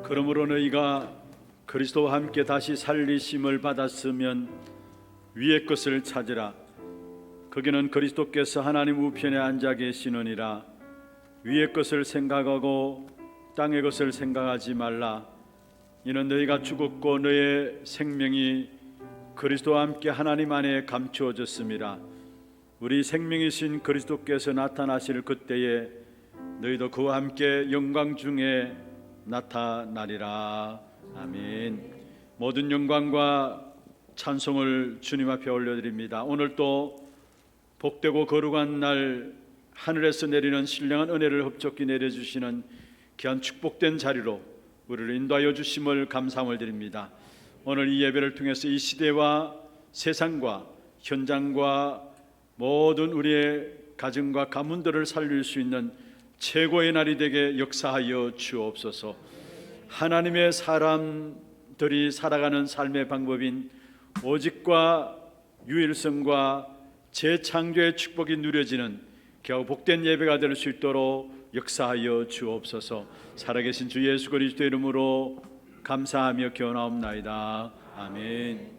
그러므로 너희가 그리스도와 함께 다시 살리심을 받았으면 위의 것을 찾으라. 거기는 그리스도께서 하나님 우편에 앉아 계시느니라. 위의 것을 생각하고 땅의 것을 생각하지 말라. 이는 너희가 죽었고 너의 생명이 그리스도와 함께 하나님 안에 감추어졌습니다. 우리 생명이신 그리스도께서 나타나실 그때에 너희도 그와 함께 영광 중에 나타나리라. 아멘. 모든 영광과 찬송을 주님 앞에 올려드립니다. 오늘 또 복되고 거룩한 날, 하늘에서 내리는 신령한 은혜를 흡족히 내려주시는 귀한 축복된 자리로 우리를 인도하여 주심을 감사함을 드립니다. 오늘 이 예배를 통해서 이 시대와 세상과 현장과 모든 우리의 가정과 가문들을 살릴 수 있는 최고의 날이 되게 역사하여 주옵소서. 하나님의 사람들이 살아가는 삶의 방법인 오직과 유일성과 재창조의 축복이 누려지는 겨우 복된 예배가 될 수 있도록 역사하여 주옵소서. 살아계신 주 예수 그리스도의 이름으로 감사하며 기원하옵나이다. 아멘.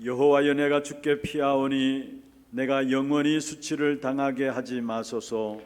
여호와여, 내가 주께 피하오니 내가 영원히 수치를 당하게 하지 마소서.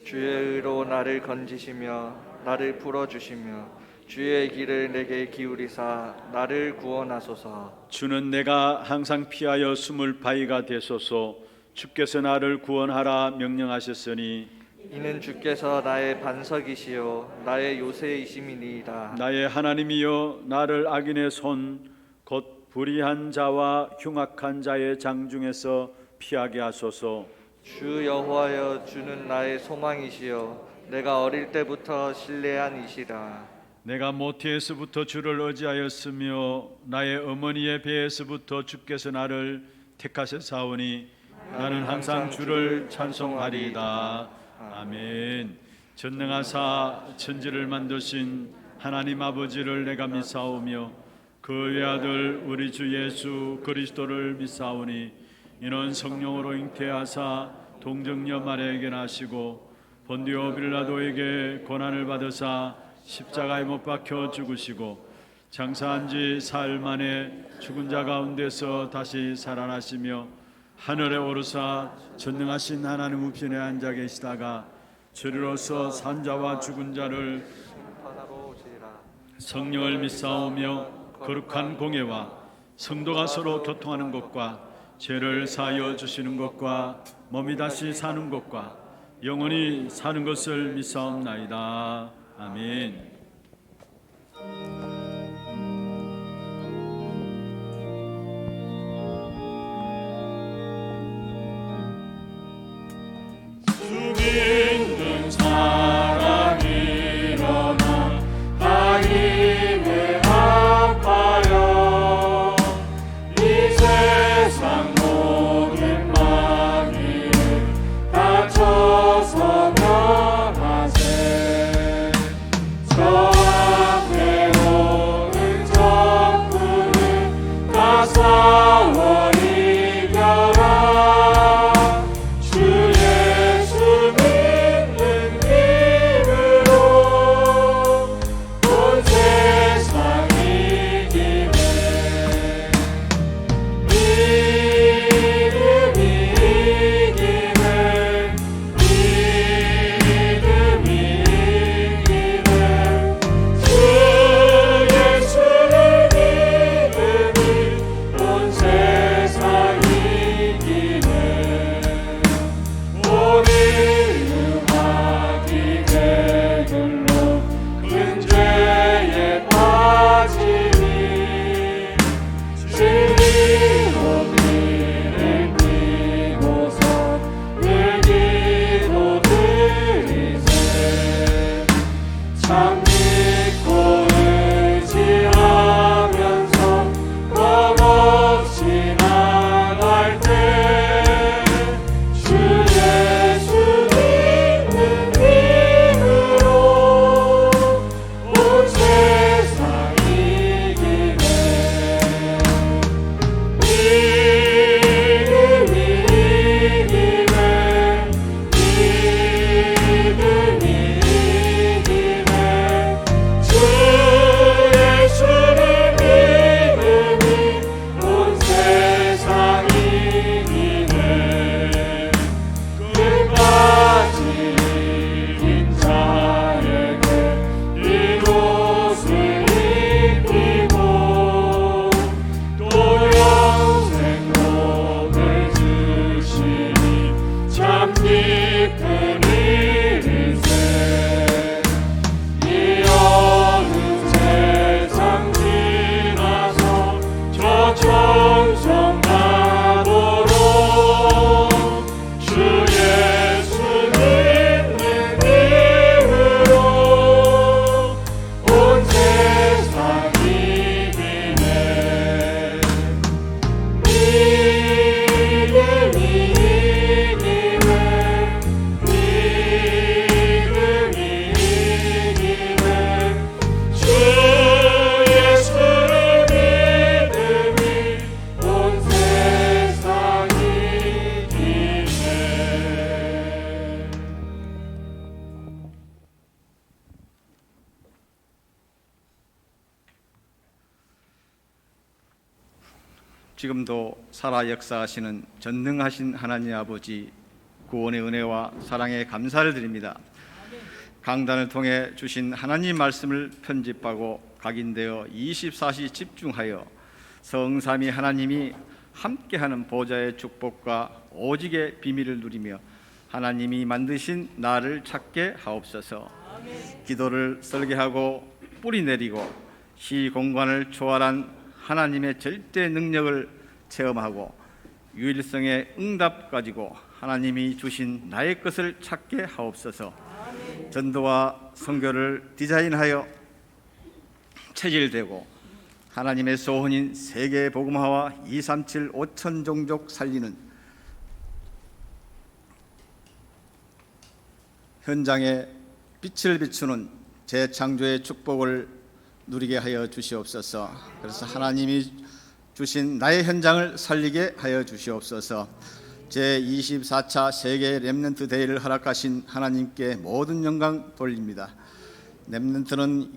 주의 의로 나를 건지시며 나를 풀어주시며 주의 길을 내게 기울이사 나를 구원하소서. 주는 내가 항상 피하여 숨을 바위가 되소서. 주께서 나를 구원하라 명령하셨으니 이는 주께서 나의 반석이시요 나의 요새이심이니이다. 나의 하나님이여, 나를 악인의 손 곧 불의한 자와 흉악한 자의 장중에서 피하게 하소서. 주 여호와여, 주는 나의 소망이시요 내가 어릴 때부터 신뢰한 이시라. 내가 모태에서부터 주를 의지하였으며 나의 어머니의 배에서부터 주께서 나를 택하셨사오니 나는 항상 주를 찬송하리이다. 아멘. 전능하사 천지를 만드신 하나님 아버지를 내가 믿사오며 그 외아들 우리 주 예수 그리스도를 믿사오니 이는 성령으로 잉태하사 동정녀 마리아에게 나시고 본디오 빌라도에게 고난을 받으사 십자가에 못 박혀 죽으시고 장사한 지 사흘 만에 죽은 자 가운데서 다시 살아나시며 하늘에 오르사 전능하신 하나님 우편에 앉아 계시다가 저리로서 산자와 죽은 자를 성령을 믿사오며 거룩한 공예와 성도가 서로 교통하는 것과 죄를 사하여 주시는 것과 몸이 다시 사는 것과 영원히 사는 것을 믿사옵나이다. 아멘. 믿는 사람이 일어나 다 힘에 합하여 이 세상 모든 마귀를 다쳐서면 싸워 이겨라. 주 예수 믿는 힘으로 온 세상 이기네. 믿음이 이기네. 믿음이 이기네. 주 예수를 믿음이 온 세상 이기네. 오늘 음악이 되들로 큰 죄에 빠지니 진리로 길을 띠고서 늘 기도 드리세. 참 믿고 의지하면서 겁없이 나갈 때 주 예수 믿는 힘으로 온 세상 이기네. 믿음이 이기네. 믿음이 이기네. 주 예수를 믿음이 온 세상 이기네. 끝까지 이긴 자에게 이 옷을 입히고 또 영생 복을 주시니 참 기쁜 일일세. 이 어느 세상 지나서 저 천성 가도록 주 예수 믿는 힘으로 온 세상 이기네. 믿음이 이기네. 믿음이 이기네. 주 예수를 믿음이 온 세상 이기네. 지금도 살아 역사하시는 전능하신 하나님 아버지, 구원의 은혜와 사랑에 감사를 드립니다. 강단을 통해 주신 하나님 말씀을 편집하고 각인되어 24시 집중하여 성삼위 하나님이 함께하는 보좌의 축복과 오직의 비밀을 누리며 하나님이 만드신 나를 찾게 하옵소서. 기도를 설계하고 뿌리 내리고 시공간을 초월한 하나님의 절대 능력을 체험하고 유일성의 응답 가지고 하나님이 주신 나의 것을 찾게 하옵소서. 전도와 선교를 디자인하여 체질되고 하나님의 소원인 세계 복음화와 237 5천 종족 살리는 현장에 빛을 비추는 재창조의 축복을 누리게 하여 주시옵소서. 그래서 하나님이 주신 나의 현장을 살리게 하여 주시옵소서. 제24차 세계 렘넌트 대회를 허락하신 하나님께 모든 영광 돌립니다. 렘넌트는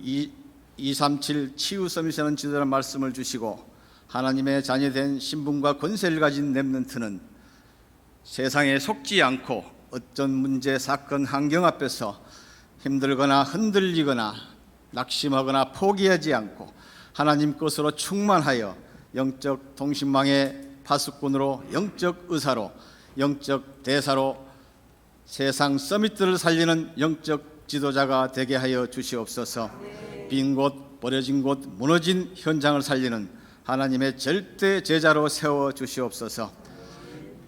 237 치유 서밋이라는 지도자는 말씀을 주시고 하나님의 자녀된 신분과 권세를 가진 렘넌트는 세상에 속지 않고 어떤 문제, 사건, 환경 앞에서 힘들거나 흔들리거나 낙심하거나 포기하지 않고 하나님 것으로 충만하여 영적 통신망의 파수꾼으로, 영적 의사로, 영적 대사로 세상 서밋들을 살리는 영적 지도자가 되게 하여 주시옵소서. 빈 곳, 버려진 곳, 무너진 현장을 살리는 하나님의 절대 제자로 세워 주시옵소서.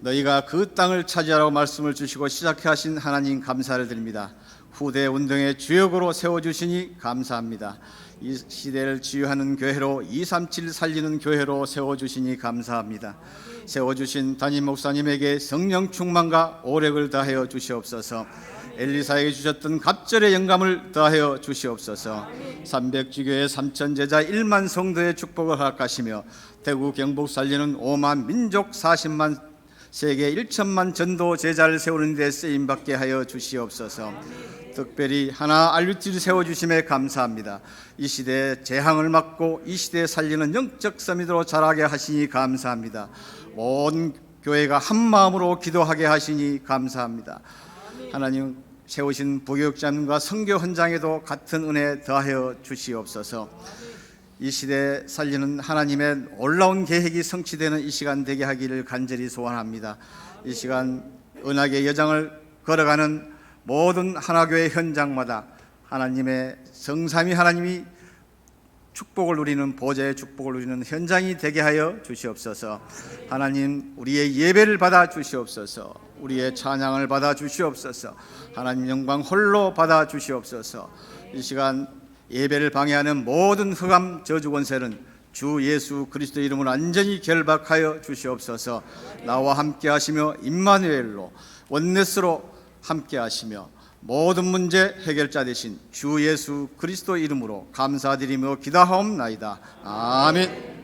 너희가 그 땅을 차지하라고 말씀을 주시고 시작해 하신 하나님 감사를 드립니다. 후대 운동의 주역으로 세워주시니 감사합니다. 이 시대를 치유하는 교회로 237 살리는 교회로 세워주시니 감사합니다. 세워주신 담임 목사님에게 성령 충만과 오력을 다하여 주시옵소서. 엘리사에게 주셨던 갑절의 영감을 더하여 주시옵소서. 300주교의 3,000제자 1만 성도의 축복을 허락하시며 대구 경북 살리는 5만 민족 40만 세계 1천만 전도 제자를 세우는 데 쓰임받게 하여 주시옵소서. 특별히 하나 RUT를 세워주심에 감사합니다. 이 시대의 재앙을 막고 이 시대에 살리는 영적 서밋으로 자라게 하시니 감사합니다. 온 교회가 한 마음으로 기도하게 하시니 감사합니다. 하나님 세우신 부교육자님과 선교 헌장에도 같은 은혜 더하여 주시옵소서. 이 시대에 살리는 하나님의 놀라운 계획이 성취되는 이 시간 되게 하기를 간절히 소원합니다. 이 시간 은하계 여정을 걸어가는 모든 하나교회 현장마다 하나님의 성삼위 하나님이 축복을 누리는 보좌의 축복을 누리는 현장이 되게 하여 주시옵소서. 하나님 우리의 예배를 받아 주시옵소서. 우리의 찬양을 받아 주시옵소서. 하나님 영광 홀로 받아 주시옵소서. 이 시간 예배를 방해하는 모든 흑암 저주 권세는 주 예수 그리스도 이름으로 완전히 결박하여 주시옵소서. 나와 함께 하시며 임마누엘로 원네스로 함께 하시며 모든 문제 해결자 되신 주 예수 그리스도 이름으로 감사드리며 기도하옵나이다. 아멘.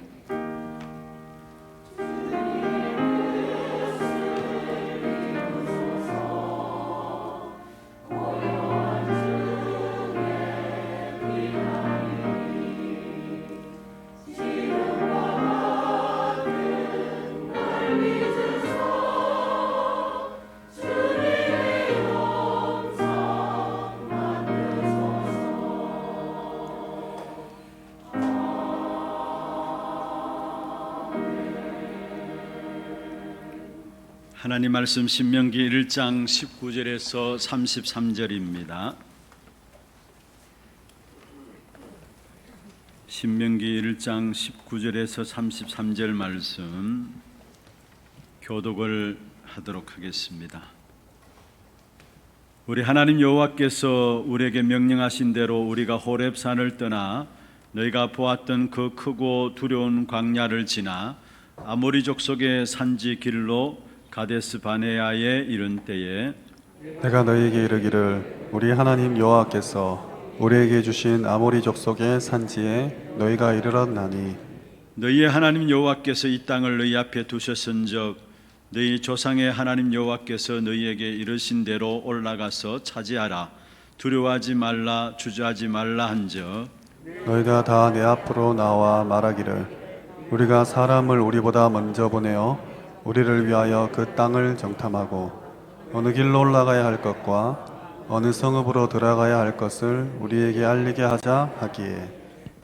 하나님 말씀 신명기 1장 19절에서 33절입니다. 신명기 1장 19절에서 33절 말씀 교독을 하도록 하겠습니다. 우리 하나님 여호와께서 우리에게 명령하신 대로 우리가 호렙산을 떠나 너희가 보았던 그 크고 두려운 광야를 지나 아모리 족속의 산지 길로 가데스 바네아에 이른 때에 내가 너희에게 이르기를 우리 하나님 여호와께서 우리에게 주신 아모리 족속의 산지에 너희가 이르렀나니 너희의 하나님 여호와께서 이 땅을 너희 앞에 두셨은즉 너희 조상의 하나님 여호와께서 너희에게 이르신 대로 올라가서 차지하라. 두려워하지 말라, 주저하지 말라 한즉 너희가 다 내 앞으로 나와 말하기를 우리가 사람을 우리보다 먼저 보내어 우리를 위하여 그 땅을 정탐하고 어느 길로 올라가야 할 것과 어느 성읍으로 들어가야 할 것을 우리에게 알리게 하자 하기에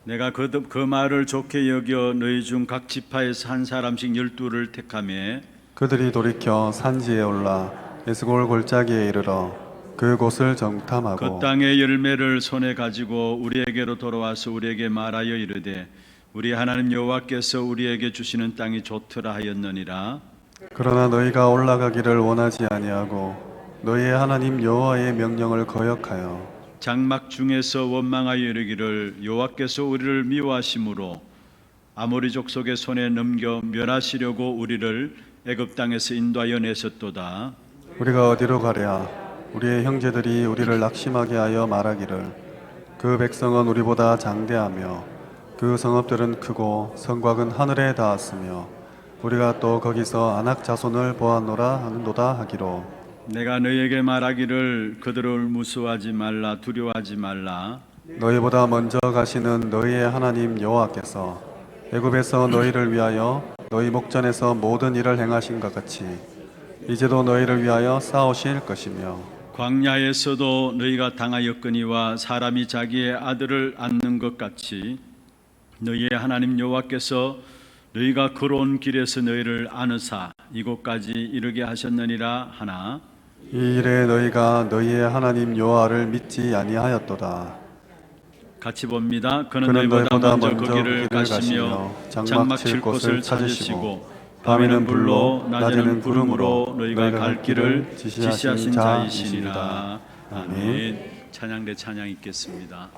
내가 그 말을 좋게 여겨 너희 중 각 지파에서 한 사람씩 12를 택하며 그들이 돌이켜 산지에 올라 에스골 골짜기에 이르러 그 곳을 정탐하고 그 땅의 열매를 손에 가지고 우리에게로 돌아와서 우리에게 말하여 이르되 우리 하나님 여호와께서 우리에게 주시는 땅이 좋더라 하였느니라. 그러나 너희가 올라가기를 원하지 아니하고 너희의 하나님 여호와의 명령을 거역하여 장막 중에서 원망하여 이르기를 여호와께서 우리를 미워하심으로 아모리 족속의 손에 넘겨 멸하시려고 우리를 애굽 땅에서 인도하여 내셨도다. 우리가 어디로 가랴? 우리의 형제들이 우리를 낙심하게 하여 말하기를 그 백성은 우리보다 장대하며 그 성읍들은 크고 성곽은 하늘에 닿았으며 우리가 또 거기서 아낙 자손을 보았노라 하는도다 하기로 내가 너희에게 말하기를 그들을 무수하지 말라, 두려워하지 말라. 너희보다 먼저 가시는 너희의 하나님 여호와께서 애굽에서 너희를 위하여 너희 목전에서 모든 일을 행하신 것 같이 이제도 너희를 위하여 싸우실 것이며 광야에서도 너희가 당하였거니와 사람이 자기의 아들을 안는 것 같이 너희의 하나님 여호와께서 너희가 걸어온 길에서 너희를 안으사 이곳까지 이르게 하셨느니라 하나 이 일에 너희가 너희의 하나님 여호와를 믿지 아니하였도다. 같이 봅니다. 그는 너희보다 먼저 그 길을 가시며 장막 칠 곳을 찾으시고 밤에는 불로 낮에는 구름으로 너희가 갈 길을 지시하신 자이시니라. 아멘. 찬양대 찬양 있겠습니다.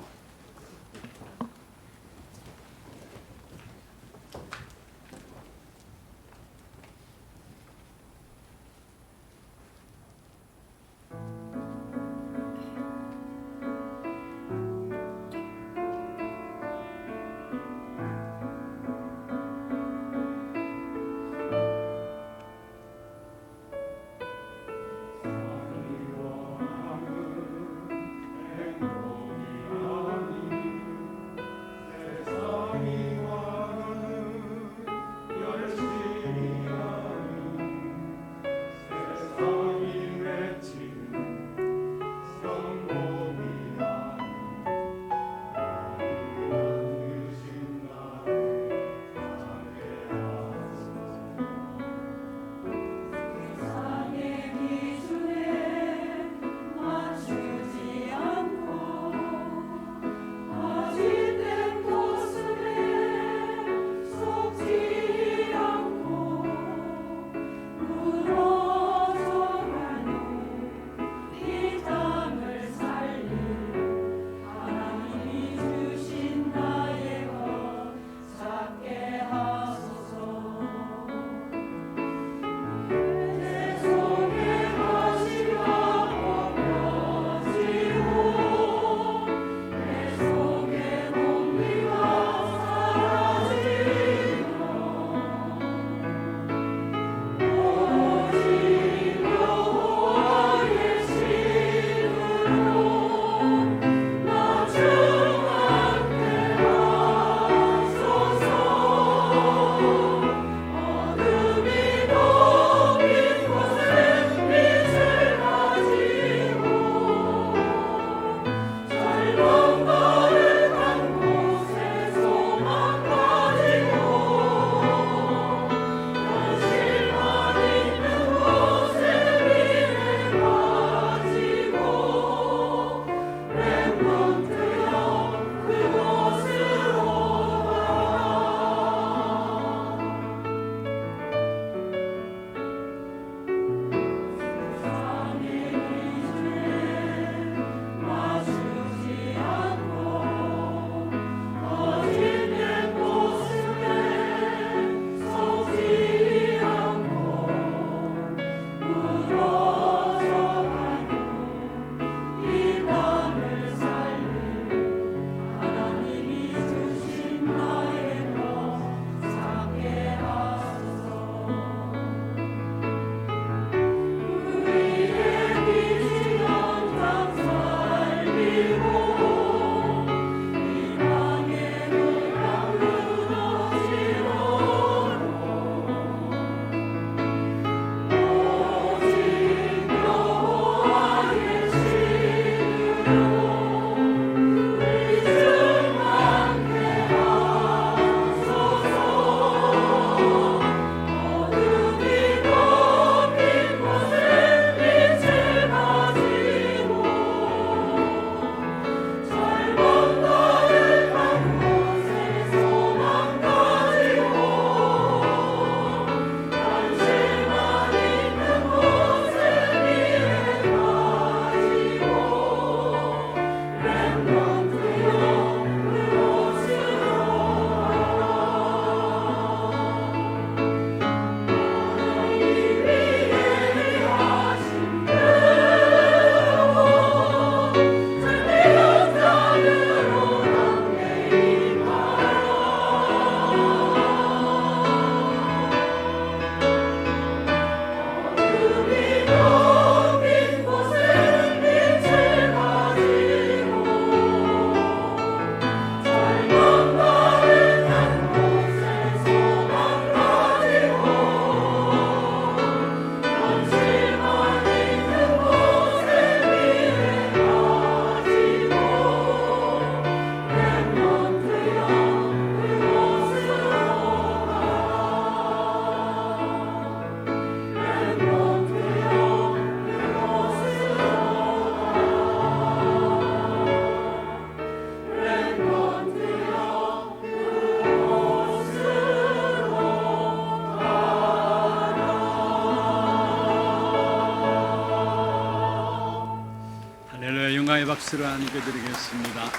감사의 박수를 하나님께 드리겠습니다.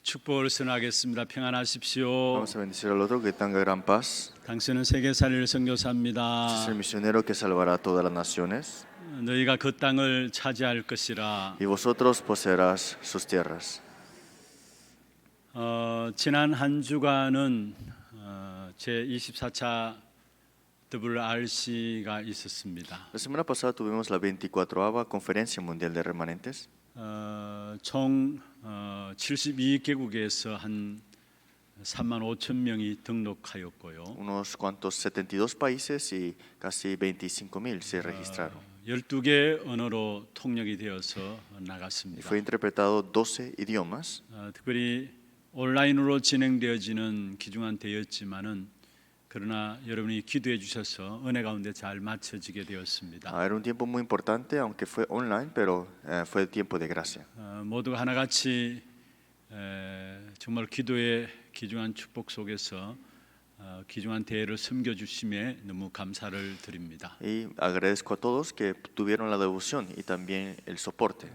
축복을 선하겠습니다. 평안하십시오. Vamos a bendecir al otro que tenga gran paz. 당신은 세계 살릴 Este es el 선교사입니다. misionero que salvará a todas las naciones. 너희가 그 땅을 차지할 것이라. Y vosotros poseerás sus tierras. 지난 한 주간은 제 24차 WRC가 있었습니다. La semana pasada tuvimos la 24ª Conferencia Mundial de Remanentes. 총 72개국에서 한 3만 5천 명이 등록하였고요. Unos cuantos 72 países y casi 25,000 se registraron. 12개 언어로 통역이 되어서 Y 나갔습니다. fue interpretado 12 idiomas. 특별히 온라인으로 진행되어지는 귀중한 대회였지만은 그러나 여러분이 기도해 주셔서 은혜 가운데 잘 마쳐지게 되었습니다. Era un tiempo muy importante, aunque fue online, pero fue tiempo de gracia. 모두가 하나같이 정말 기도의 귀중한 축복 속에서 귀중한 대회를 섬겨 주심에 너무 감사를 드립니다. Y agradezco a todos que tuvieron la devoción y también el soporte.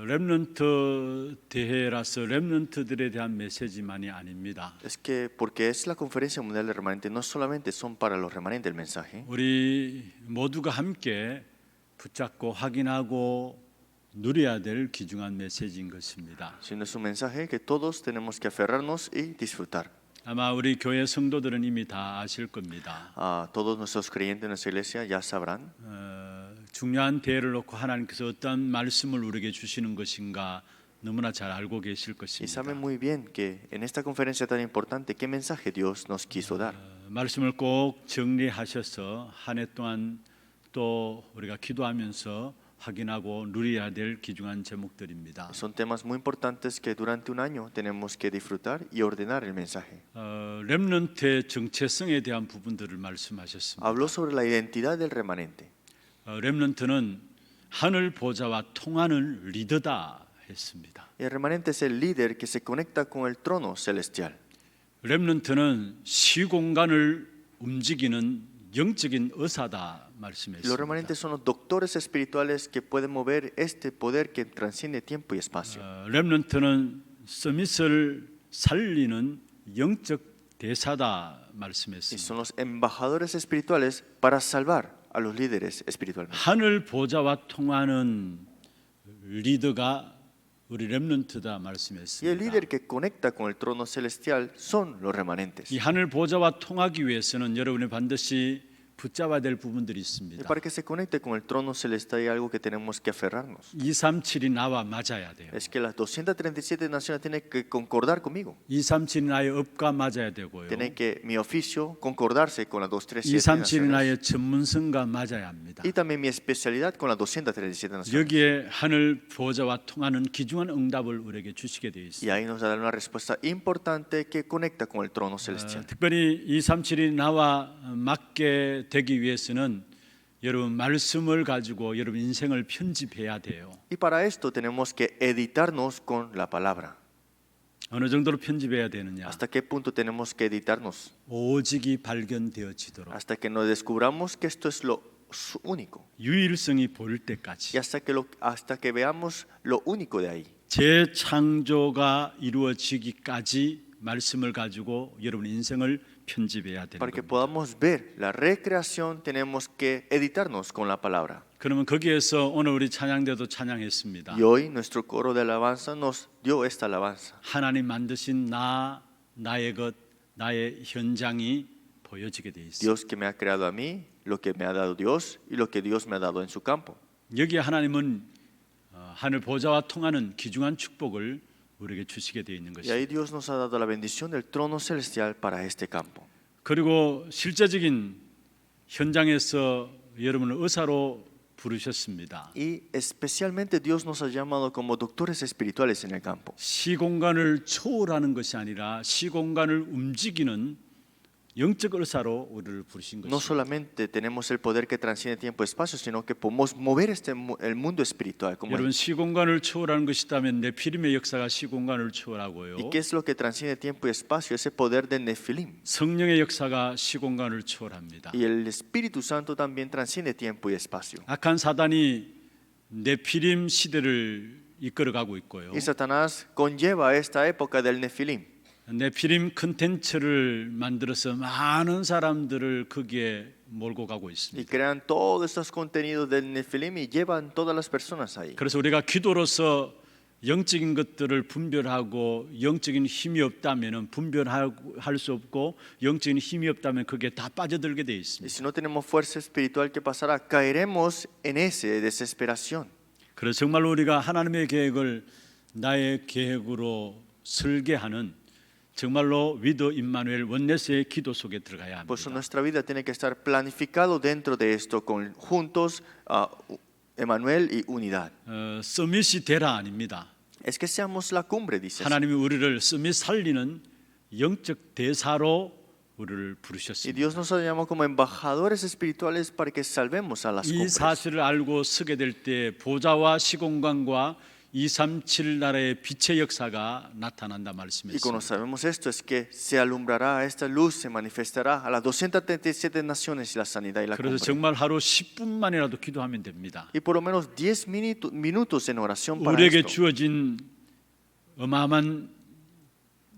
렘넌트 대회라서 렘넌트들에 대한 메시지만이 아닙니다. Es que porque es la Conferencia Mundial de Remanentes, no solamente son para los remanentes el mensaje, 우리 모두가 함께 붙잡고 확인하고 누려야 될 귀중한 메시지인 것입니다. sino es un mensaje que todos tenemos que aferrarnos y disfrutar. 아마 우리 교회 성도들은 이미 다 아실 겁니다. Todos nuestros creyentes en nuestra iglesia ya sabrán 중요한 대회를 놓고 하나님께서 어떤 말씀을 우리에게 주시는 것인가 너무나 잘 알고 계실 y 것입니다. saben muy bien que en esta conferencia tan importante, ¿qué mensaje Dios nos quiso dar? 말씀을 꼭 정리하셔서 한 해 동안 또 우리가 기도하면서 확인하고 누려야 될 귀중한 제목들입니다. Son temas muy importantes que durante un año tenemos que disfrutar y ordenar el mensaje. 렘넌트의 정체성에 대한 부분들을 말씀하셨습니다. Habló sobre la identidad del remanente. 렘넌트는 하늘 보좌와 통하는 리더다 했습니다. Y el remanente es el líder que se conecta con el trono celestial. 렘넌트는 시공간을 움직이는 영적인 의사다 Los 말씀했습니다. remanentes son los doctores espirituales que pueden mover este poder que transciende tiempo y espacio. 렘넌트는 서밋을 살리는 영적 대사다 Y 말씀했습니다. son los embajadores espirituales para salvar a los líderes espiritualmente. 하늘 보좌와 통하는 리더가 우리 렘넌트다 Y el 말씀했습니다. líder que conecta con el trono celestial son los remanentes. 이 하늘 보좌와 통하기 위해서는 여러분이 반드시 붙잡아야 될 부분들이 Y 있습니다. para que se conecte con el trono celestial hay algo que tenemos que aferrarnos. 237이 나와 맞아야 돼요. Es que las 237 naciones tienen que concordar conmigo. 237이 나의 업과 맞아야 되고요. Tienen que mi oficio concordarse con las 237 237이 naciones. 나의 전문성과 맞아야 합니다. Y también mi especialidad con las 237 naciones. 여기에 하늘 보좌와 통하는 귀중한 응답을 우리에게 주시게 되어 Y 있습니다. ahí nos da una respuesta importante que conecta con el trono celestial. 특별히 237이 나와 맞게 되기 위해서는 여러분 말씀을 가지고 여러분 인생을 편집해야 돼요. Y para esto tenemos que editarnos con la palabra. 어느 정도로 편집해야 되느냐? ¿Hasta qué punto tenemos que editarnos? 오직이 발견되어지도록 Hasta que nos descubramos que esto es lo único. 유일성이 보일 때까지 Y hasta que veamos lo único de ahí. 재창조가 이루어지기까지 말씀을 가지고 여러분 인생을 편집해야 되는 Para que 겁니다. podamos ver la recreación tenemos que editarnos con la palabra. 그러면 거기에서 오늘 우리 찬양대도 찬양했습니다. Y hoy nuestro coro de alabanza nos dio esta alabanza. 하나님 만드신 나의 것, 나의 현장이 보여지게 돼 있어요. Dios que me ha creado a mí, lo que me ha dado Dios y lo que Dios me ha dado en su campo. 여기에 하나님은 하늘 보좌와 통하는 귀중한 축복을 우리에게 주시게 되어 있는 Y ahí 것입니다. Dios nos ha dado la bendición del trono celestial para este campo. 그리고 실제적인 현장에서 여러분을 의사로 부르셨습니다. Y especialmente Dios nos ha llamado como doctores espirituales en el campo. 시공간을 초월하는 것이 아니라 시공간을 움직이는 영적 의사로 우리를 부르신 No 것입니다. solamente tenemos el poder que transciende tiempo y espacio, sino que podemos mover el mundo espiritual. Como 여러분 시공간을 초월하는 것이라면 네피림의 역사가 시공간을 초월하고요. ¿Y qué es lo que transciende tiempo y espacio? Ese poder de Nefilim. 성령의 역사가 시공간을 초월합니다. Y el Espíritu Santo también transciende tiempo y espacio. 악한 사단이 네피림 시대를 이끌어가고 있고요. Y Satanás conlleva esta época del Nefilim. 네피림 컨텐츠를 만들어서 많은 사람들을 거기에 몰고 가고 Y 있습니다. crean todos estos contenidos del Nefilim y llevan todas las personas ahí. 그래서 우리가 기도로서 영적인 것들을 분별하고 영적인 힘이 없다면 분별할 수 없고 영적인 힘이 없다면 그게 다 빠져들게 돼 Y 있습니다. si no tenemos fuerza espiritual, ¿qué pasará? Caeremos en ese desesperación. 그래서 정말로 우리가 하나님의 계획을 나의 계획으로 설계하는 정말로 위드 임마누엘 원네스의 기도 속에 들어가야 Por eso 합니다. nuestra vida tiene que estar planificado dentro de esto, con juntos Emmanuel y unidad. 서밋이 되라 아닙니다. Es que seamos la cumbre, dice. 하나님이 우리를 서밋 살리는 영적 대사로 우리를 Y 부르셨습니다. Dios nos ha llamado como embajadores espirituales para que salvemos a las 이 cumbres. 사실을 알고 서게 될 때 보좌와 시공간과 237 나라의 빛의 역사가 나타난다 Y cuando 말씀했습니다. sabemos esto es que se alumbrará, esta luz se manifestará a las 237 naciones y la sanidad y la 그래서 cumbre. 정말 하루 10분만이라도 기도하면 됩니다. Y por lo menos 10 minutos en oración para 우리에게 esto. 주어진 어마어마한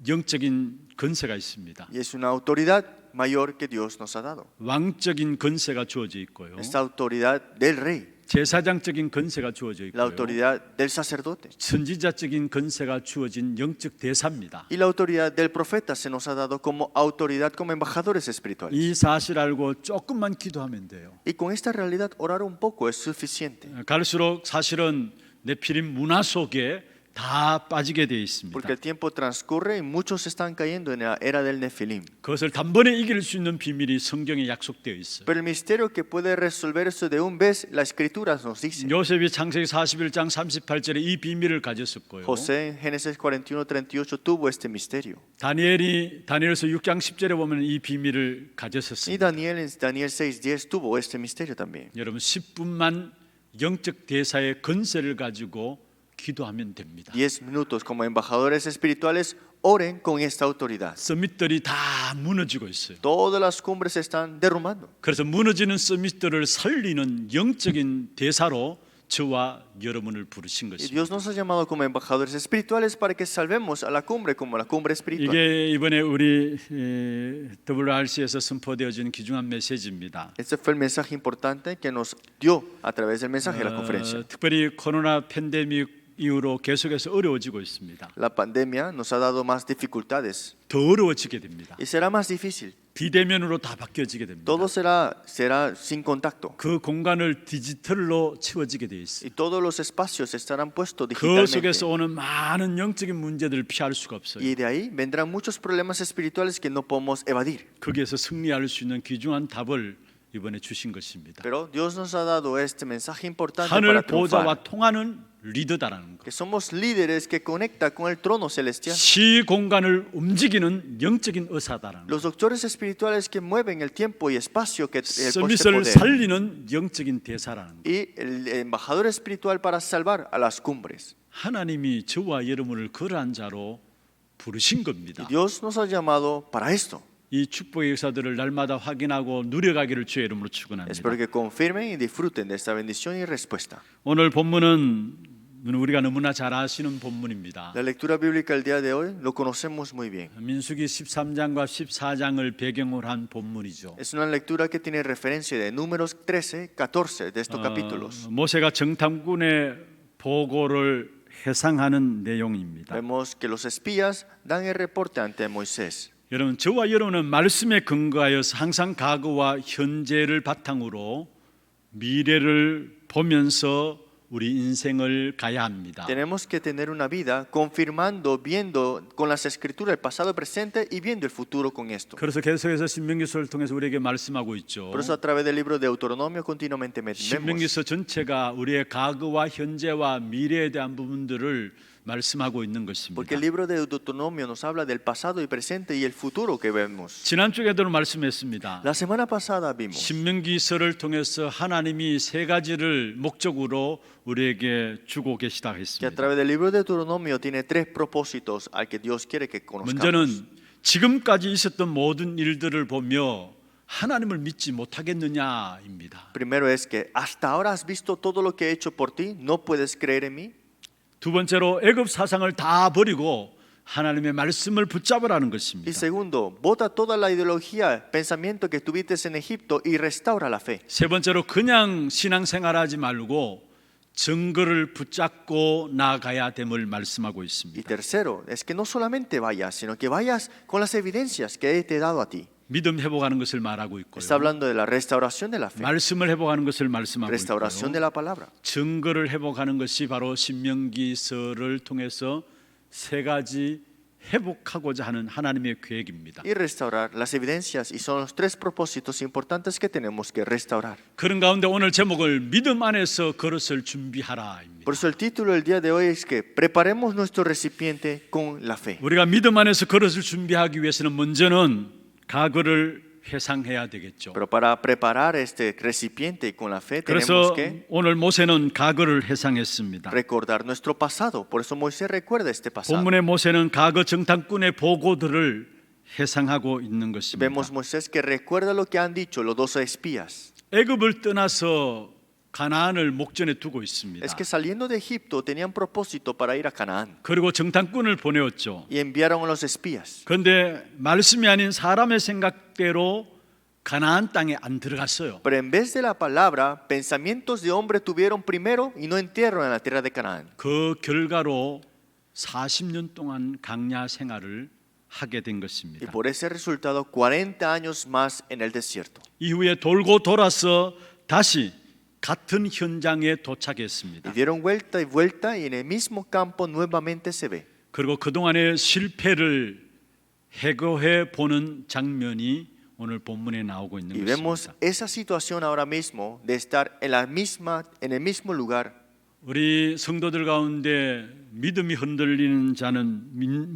영적인 권세가 있습니다. Y es una autoridad mayor que Dios nos ha dado. 왕적인 권세가 주어져 있고요. Esta autoridad del rey, 제사장적인 권세가 주어져 la 있고요. autoridad del sacerdote 선지자적인 권세가 주어진 영적 대사입니다. y la autoridad del profeta se nos ha dado como autoridad, como embajadores espirituales. 이 사실 알고 조금만 기도하면 돼요. Y con esta realidad orar un poco es suficiente. 갈수록 사실은 네피림 문화 속에 다 빠지게 되어 있습니다. Porque el tiempo transcurre y muchos están cayendo en la era del Nefilim. 그것을 단번에 이길 수 있는 비밀이 성경에 약속되어 있어요. Pero el misterio que puede resolver eso de un vez, la escritura nos dice. 요셉이 창세기 41장 38절에 이 비밀을 가졌었고요. José en Génesis 41:38 tuvo este misterio. 다니엘이 다니엘서 6장 10절에 보면 이 비밀을 Y 가졌었습니다. Daniel en Daniel 6:10 tuvo este misterio también. 여러분 10분만 영적 대사의 권세를 가지고 기도하면 됩니다. 10 minutos como embajadores espirituales, oren con esta autoridad. 서밋들이 다 무너지고 있어요. Todas las cumbres se están derrumbando. 그래서 무너지는 서밋들을 살리는 영적인 대사로 저와 여러분을 부르신 Y 것입니다. Dios nos ha llamado como embajadores espirituales para que salvemos a la cumbre como la cumbre espiritual. 이게 이번에 우리 WRC에서 선포되어진 귀중한 메시지입니다. Este fue el mensaje importante que nos dio a través del mensaje de la conferencia. 특별히 코로나 팬데믹 이후로 계속해서 어려워지고 있습니다. La pandemia nos ha dado más dificultades 더 어려워지게 됩니다. y será más difícil. 비대면으로 다 바뀌어지게 됩니다. Todo será sin contacto 그 공간을 디지털로 채워지게 돼 y 있어요. todos los espacios estarán puestos 그 digitalmente. 속에서 오는 많은 영적인 문제들을 피할 수가 없어요. Y de ahí vendrán muchos problemas espirituales que no podemos evadir. 거기에서 승리할 수 있는 귀중한 답을 이번에 주신 것입니다. Pero Dios nos ha dado este mensaje importante 하늘 para triunfar. 보좌와 통하는 리더다라는 것. Que somos líderes que conecta con el trono celestial. 시 공간을 움직이는 영적인 의사다라는 것. Los doctores espirituales que mueven el tiempo y espacio que el 서밋을 poder. 살리는 영적인 대사라는 것. Y el embajador espiritual para salvar a las cumbres. 하나님이 저와 여러분을 그러한 자로 부르신 Y 겁니다. Dios nos ha llamado para esto. 이 축복의 역사들을 날마다 확인하고 누려가기를 주의 이름으로 축원합니다. Espero que confirmen y disfruten de esta bendición y respuesta. 오늘 본문은 우리가 너무나 잘 아시는 본문입니다. La lectura bíblica el día de hoy lo conocemos muy bien. 민수기 13장과 14장을 배경으로 한 본문이죠. Es una lectura que tiene referencia de Números 13, 14 de estos capítulos. 모세가 정탐꾼의 보고를 해상하는 내용입니다. Vemos que los espías dan el reporte ante Moisés. 여러분, 저와 여러분은 말씀에 근거하여서 항상 과거와 현재를 바탕으로 미래를 보면서 우리 인생을 가야 합니다. Tenemos que tener una vida confirmando, viendo con las escrituras el pasado, el presente y viendo el futuro con esto. 그래서 계속해서 신명기서를 통해서 우리에게 말씀하고 있죠. Por eso a través del libro de Deuteronomio continuamente vemos. 신명기서 전체가 우리의 과거와 현재와 미래에 대한 부분들을 말씀하고 있는 것입니다. Porque el libro de Deuteronomio nos habla del pasado y presente y el futuro que vemos. 지난 주에도 말씀했습니다. La semana pasada vimos 신명기서를 통해서 하나님이 세 가지를 목적으로 우리에게 주고 계시다 que a 했습니다. través del libro de Deuteronomio tiene tres propósitos al que Dios quiere que conozcamos. 먼저는 지금까지 있었던 모든 일들을 보며 하나님을 믿지 못하겠느냐입니다. Primero es que hasta ahora has visto todo lo que he hecho por ti, ¿no puedes creer en mí? 두 번째로 애굽 사상을 다 버리고 하나님의 말씀을 붙잡으라는 Y 것입니다. segundo, bota toda la ideología, pensamiento que tuviste en Egipto y restaura la fe. 세 번째로 그냥 신앙생활하지 말고 증거를 붙잡고 나아가야 됨을 말씀하고 Y 있습니다. tercero, es que no solamente vayas, sino que vayas con las evidencias que te he dado a ti. 믿음 회복하는 것을 말하고 있고요. Está hablando de la restauración de la fe, 말씀을 회복하는 것을 말씀하고 restauración de 있고요. la palabra. 증거를 회복하는 것이 바로 신명기서를 통해서 세 가지 회복하고자 하는 하나님의 계획입니다. Y restaurar las evidencias, y son los tres propósitos importantes que tenemos que restaurar. 그런 가운데 오늘 제목을 믿음 안에서 그릇을 준비하라입니다. Por eso el título del día de hoy es que preparemos nuestro recipiente con la fe. 우리가 믿음 안에서 그릇을 준비하기 위해서는 먼저는 가거를 회상해야 되겠죠. Pero para preparar este recipiente con la fe 그래서 tenemos que 오늘 모세는 가거를 회상했습니다. recordar nuestro pasado. Por eso Moisés recuerda este pasado. 본문의 모세는 가거 정탐꾼의 보고들을 회상하고 있는 것입니다. Vemos Moisés que recuerda lo que han dicho los 12 espías. 애굽을 떠나서 가나안을 목전에 두고 있습니다. Es que saliendo de Egipto tenían propósito para ir a Canaán 그리고 정탐꾼을 보내었죠. y enviaron a los espías. 그런데 말씀이 아닌 사람의 생각대로 가나안 땅에 안 들어갔어요. Pero en vez de la palabra, pensamientos de hombre tuvieron primero y no entraron en la tierra de Canaán. 그 결과로 40년 동안 강야 생활을 하게 된 Y 것입니다. por ese resultado 40 años más en el desierto. 이후에 돌고 돌아서 다시 같은 현장에 Y 도착했습니다. dieron vuelta y vuelta y en el mismo campo nuevamente se ve. 그리고 그동안의 실패를 해고해 보는 장면이 오늘 본문에 나오고 있는 Y vemos 것입니다. esa situación ahora mismo de estar en el mismo lugar. 우리 성도들 가운데 믿음이 흔들리는 자는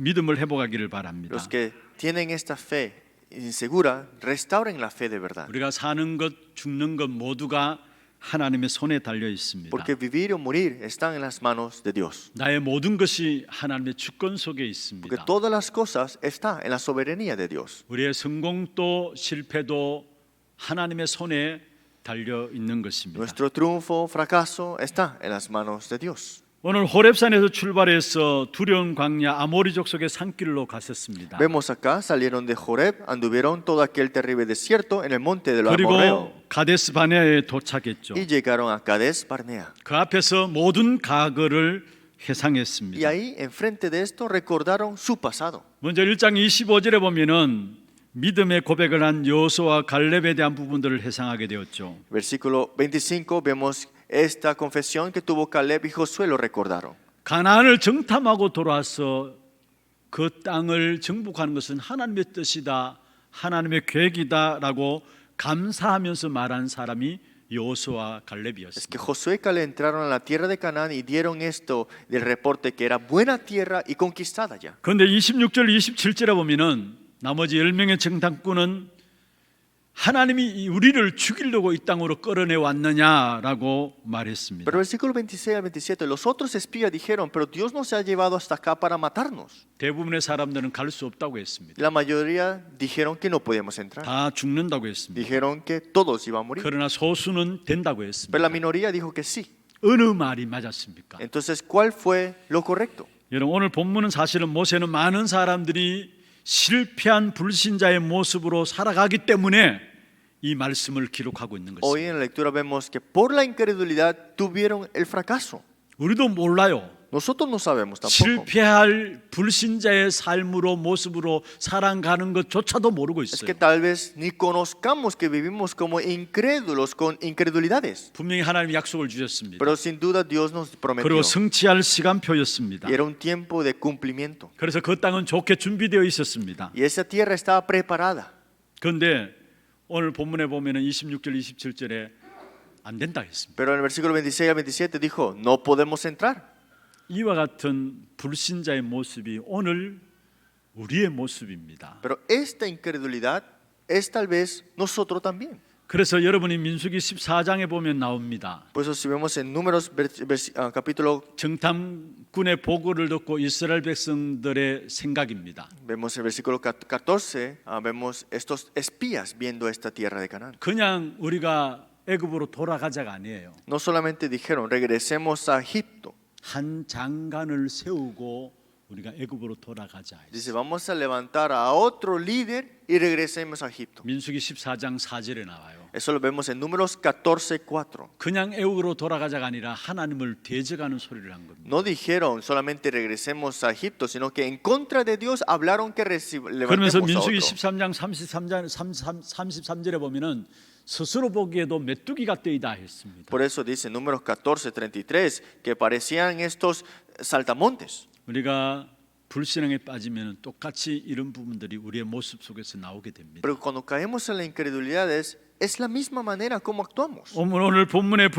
믿음을 회복하기를 바랍니다. Los que tienen esta fe insegura, restauren la fe de verdad. 우리가 사는 것, 죽는 것 모두가 하나님의 손에 달려 있습니다. Porque vivir o morir están en las manos de Dios. 나의 모든 것이 하나님의 주권 속에 Porque 있습니다. todas las cosas están en la soberanía de Dios. 우리의 성공도 실패도 하나님의 손에 달려 있는 것입니다. Nuestro triunfo, fracaso está en las manos de Dios. 오늘 호렙산에서 출발해서 두려운 광야 아모리족 속의 산길로 갔었습니다. Vemos acá, salieron de Joreb, anduvieron todo aquel terrible desierto en el monte de los 그리고 amorreos 가데스 바네아에 도착했죠. y llegaron a Cades Barnea. 그 앞에서 모든 과거를 Y 회상했습니다. ahí, enfrente de esto, recordaron su pasado. 먼저 1장 25절에 보면은 믿음의 고백을 한 여호수아와 갈렙에 대한 부분들을 회상하게 되었죠. Versículo 25, vemos esta confesión que tuvo Caleb y Josué, lo recordaron. 가나안을 정탐하고 돌아와서 그 땅을 정복하는 것은 하나님의 뜻이다, 하나님의 계획이다라고 감사하면서 말한 사람이 여호수아와 Es que 갈렙이었습니다. Josué y Caleb entraron a la tierra de Canaán y dieron esto del reporte que era buena tierra y conquistada ya. 그런데 26절, 27절에 보면은 나머지 10명의 정탐꾼은 하나님이 우리를 죽이려고 이 땅으로 끌어내 왔느냐라고 말했습니다. Pero versículo 26 al 27, los otros espías dijeron, pero Dios nos ha llevado hasta acá para matarnos. 대부분의 사람들은 갈 수 없다고 Y 했습니다. la mayoría dijeron que no podíamos entrar. 다 죽는다고 했습니다. Dijeron que todos iban a morir. 그러나 소수는 된다고 Pero 했습니다. la minoría dijo que sí. 어느 말이 맞았습니까? Entonces, ¿cuál fue lo correcto? 여러분, 오늘 본문은 사실은 모세는 많은 사람들이 실패한 불신자의 모습으로 살아가기 때문에 이 말씀을 기록하고 있는 Hoy 것입니다. en la lectura vemos que por la incredulidad tuvieron el fracaso. 우리도 몰라요. Nosotros no sabemos tampoco. 실패할 불신자의 삶으로 모습으로 살아가는 것조차도 모르고 Es 있어요. que tal vez ni conozcamos que vivimos como incrédulos con incredulidades. 분명히 하나님이 약속을 주셨습니다. Pero sin duda Dios nos prometió. 그리고 성취할 시간표였습니다. Y era un tiempo de cumplimiento. 그래서 그 땅은 좋게 준비되어 있었습니다. Y esa tierra estaba preparada. 그런데 오늘 본문에 보면은 26절, 27절에 안 된다 했습니다. Pero en el versículo 26 al 27 dijo, no podemos entrar. 이와 같은 불신자의 모습이 오늘 우리의 모습입니다. Pero esta incredulidad es tal vez nosotros también. 그래서 여러분이 민수기 14장에 보면 나옵니다. Por eso si vemos en Números capítulo, 정탐꾼의 보고를 듣고 이스라엘 백성들의 생각입니다. vemos el versículo 14, vemos estos espías viendo esta tierra de Canaán. 그냥 우리가 애굽으로 돌아가자가 아니에요. No solamente dijeron, regresemos a Egipto. 한 장관을 세우고 우리가 애굽으로 돌아가자. Dice, vamos a levantar a otro líder y regresemos a Egipto. 민수기 14장 4절에 나와요. Eso lo vemos en Números 14:4. 그냥 애굽으로 돌아가자가 아니라 하나님을 대적하는 소리를 한 겁니다. No dijeron solamente regresemos a Egipto, sino que en contra de Dios hablaron que 그러면서 levantemos a 민수기 otro. 13장 33절에 보면은 스스로 보기에도 메뚜기가 떼이다 했습니다. Por eso dice Números 14:33 que parecían estos saltamontes. 우리가 불신앙에 빠지면 똑같이 이런 부분들이 우리의 모습 속에서 나오게 됩니다. Pero cuando caemos en la incredulidad es la misma manera como actuamos. 오늘 본문에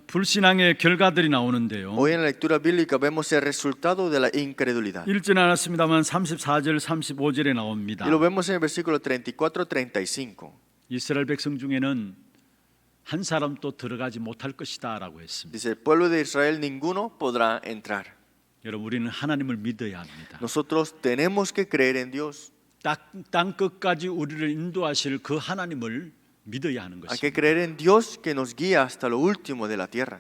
불신앙의 결과들이 나오는데요. Hoy en la lectura bíblica vemos el resultado de la incredulidad. 읽지는 않았습니다만 34절 35절에 나옵니다. Y lo vemos en el versículo 34-35. 이스라엘 백성 중에는 한 사람도 들어가지 못할 것이다라고 했습니다. Dice, el pueblo de Israel ninguno podrá entrar. 여러분 우리는 하나님을 믿어야 합니다. Nosotros tenemos que creer en Dios. 땅 끝까지 우리를 인도하실 그 하나님을 믿어야 하는 Hay que 것입니다. creer en Dios que nos guía hasta lo último de la tierra.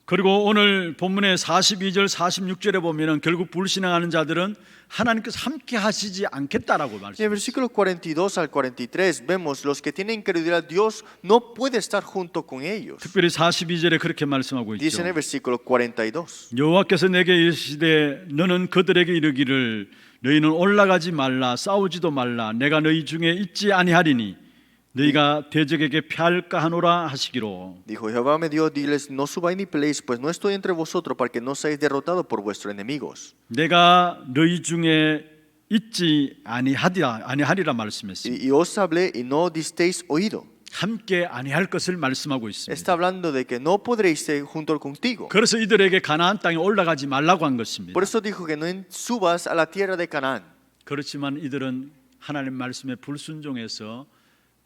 그리고 오늘 본문의 42절 46절에 보면은 결국 불신앙하는 자들은 하나님께서 함께 하시지 않겠다라고 En el 말씀합니다. versículo 42 al 43 vemos los que tienen incredulidad, Dios no puede estar junto con ellos. 특별히 42절에 그렇게 말씀하고 Dice en el 있죠. versículo 42. 여호와께서 내게 이르시되 너는 그들에게 이르기를 너희는 올라가지 말라 싸우지도 말라 내가 너희 중에 있지 아니하리니 너희가 대적에게 패할까 하노라 하시기로. Dijo Jehová me dio, diles, no subáis ni peleéis, pues no estoy entre vosotros para que no seáis derrotados por vuestros enemigos. 내가 너희 중에 있지 아니하리라 말씀했습니다. Y os hablé y no disteis oído. 함께 아니할 것을 말씀하고 있습니다. Está hablando de que no podréis ser junto contigo. 그래서 이들에게 가나안 땅에 올라가지 말라고 한 것입니다. Por eso dijo que no subas a la tierra de Canaán. 그렇지만 이들은 하나님 말씀에 불순종해서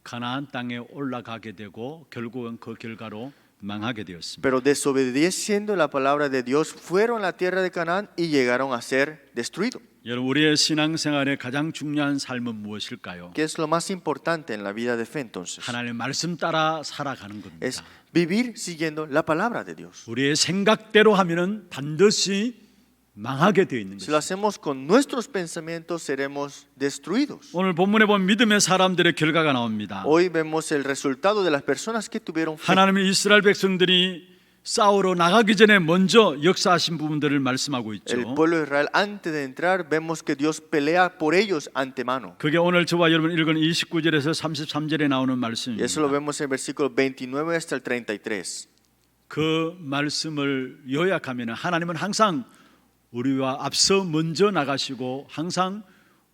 가나안 땅에 올라가게 되고 결국은 그 결과로 망하게 되었습니다. Pero desobedeciendo la palabra de Dios, fueron a la tierra de Canaán y llegaron a ser destruidos. 여러분 우리의 신앙생활의 가장 중요한 삶은 무엇일까요? ¿Qué es lo más importante en la vida de fe entonces? 하나님의 말씀 따라 살아가는 겁니다. Es vivir siguiendo la palabra de Dios. 우리의 생각대로 하면은 반드시 망하게 되어 있는 Si lo 것입니다. hacemos con nuestros pensamientos, seremos destruidos. 오늘 본문에 보면 믿음의 사람들의 결과가 나옵니다. Hoy vemos el resultado de las personas que tuvieron fe. 하나님의 이스라엘 백성들이 싸우러 나가기 전에 먼저 역사하신 부분들을 말씀하고 El 있죠. pueblo de Israel, antes de entrar, vemos que Dios pelea por ellos antemano. 그게 오늘 저와 여러분 읽은 29절에서 33절에 나오는 Y eso lo 말씀입니다. vemos en el versículo 29 hasta el 33. 그 말씀을 요약하면 하나님은 항상 우리와 앞서 먼저 나가시고 항상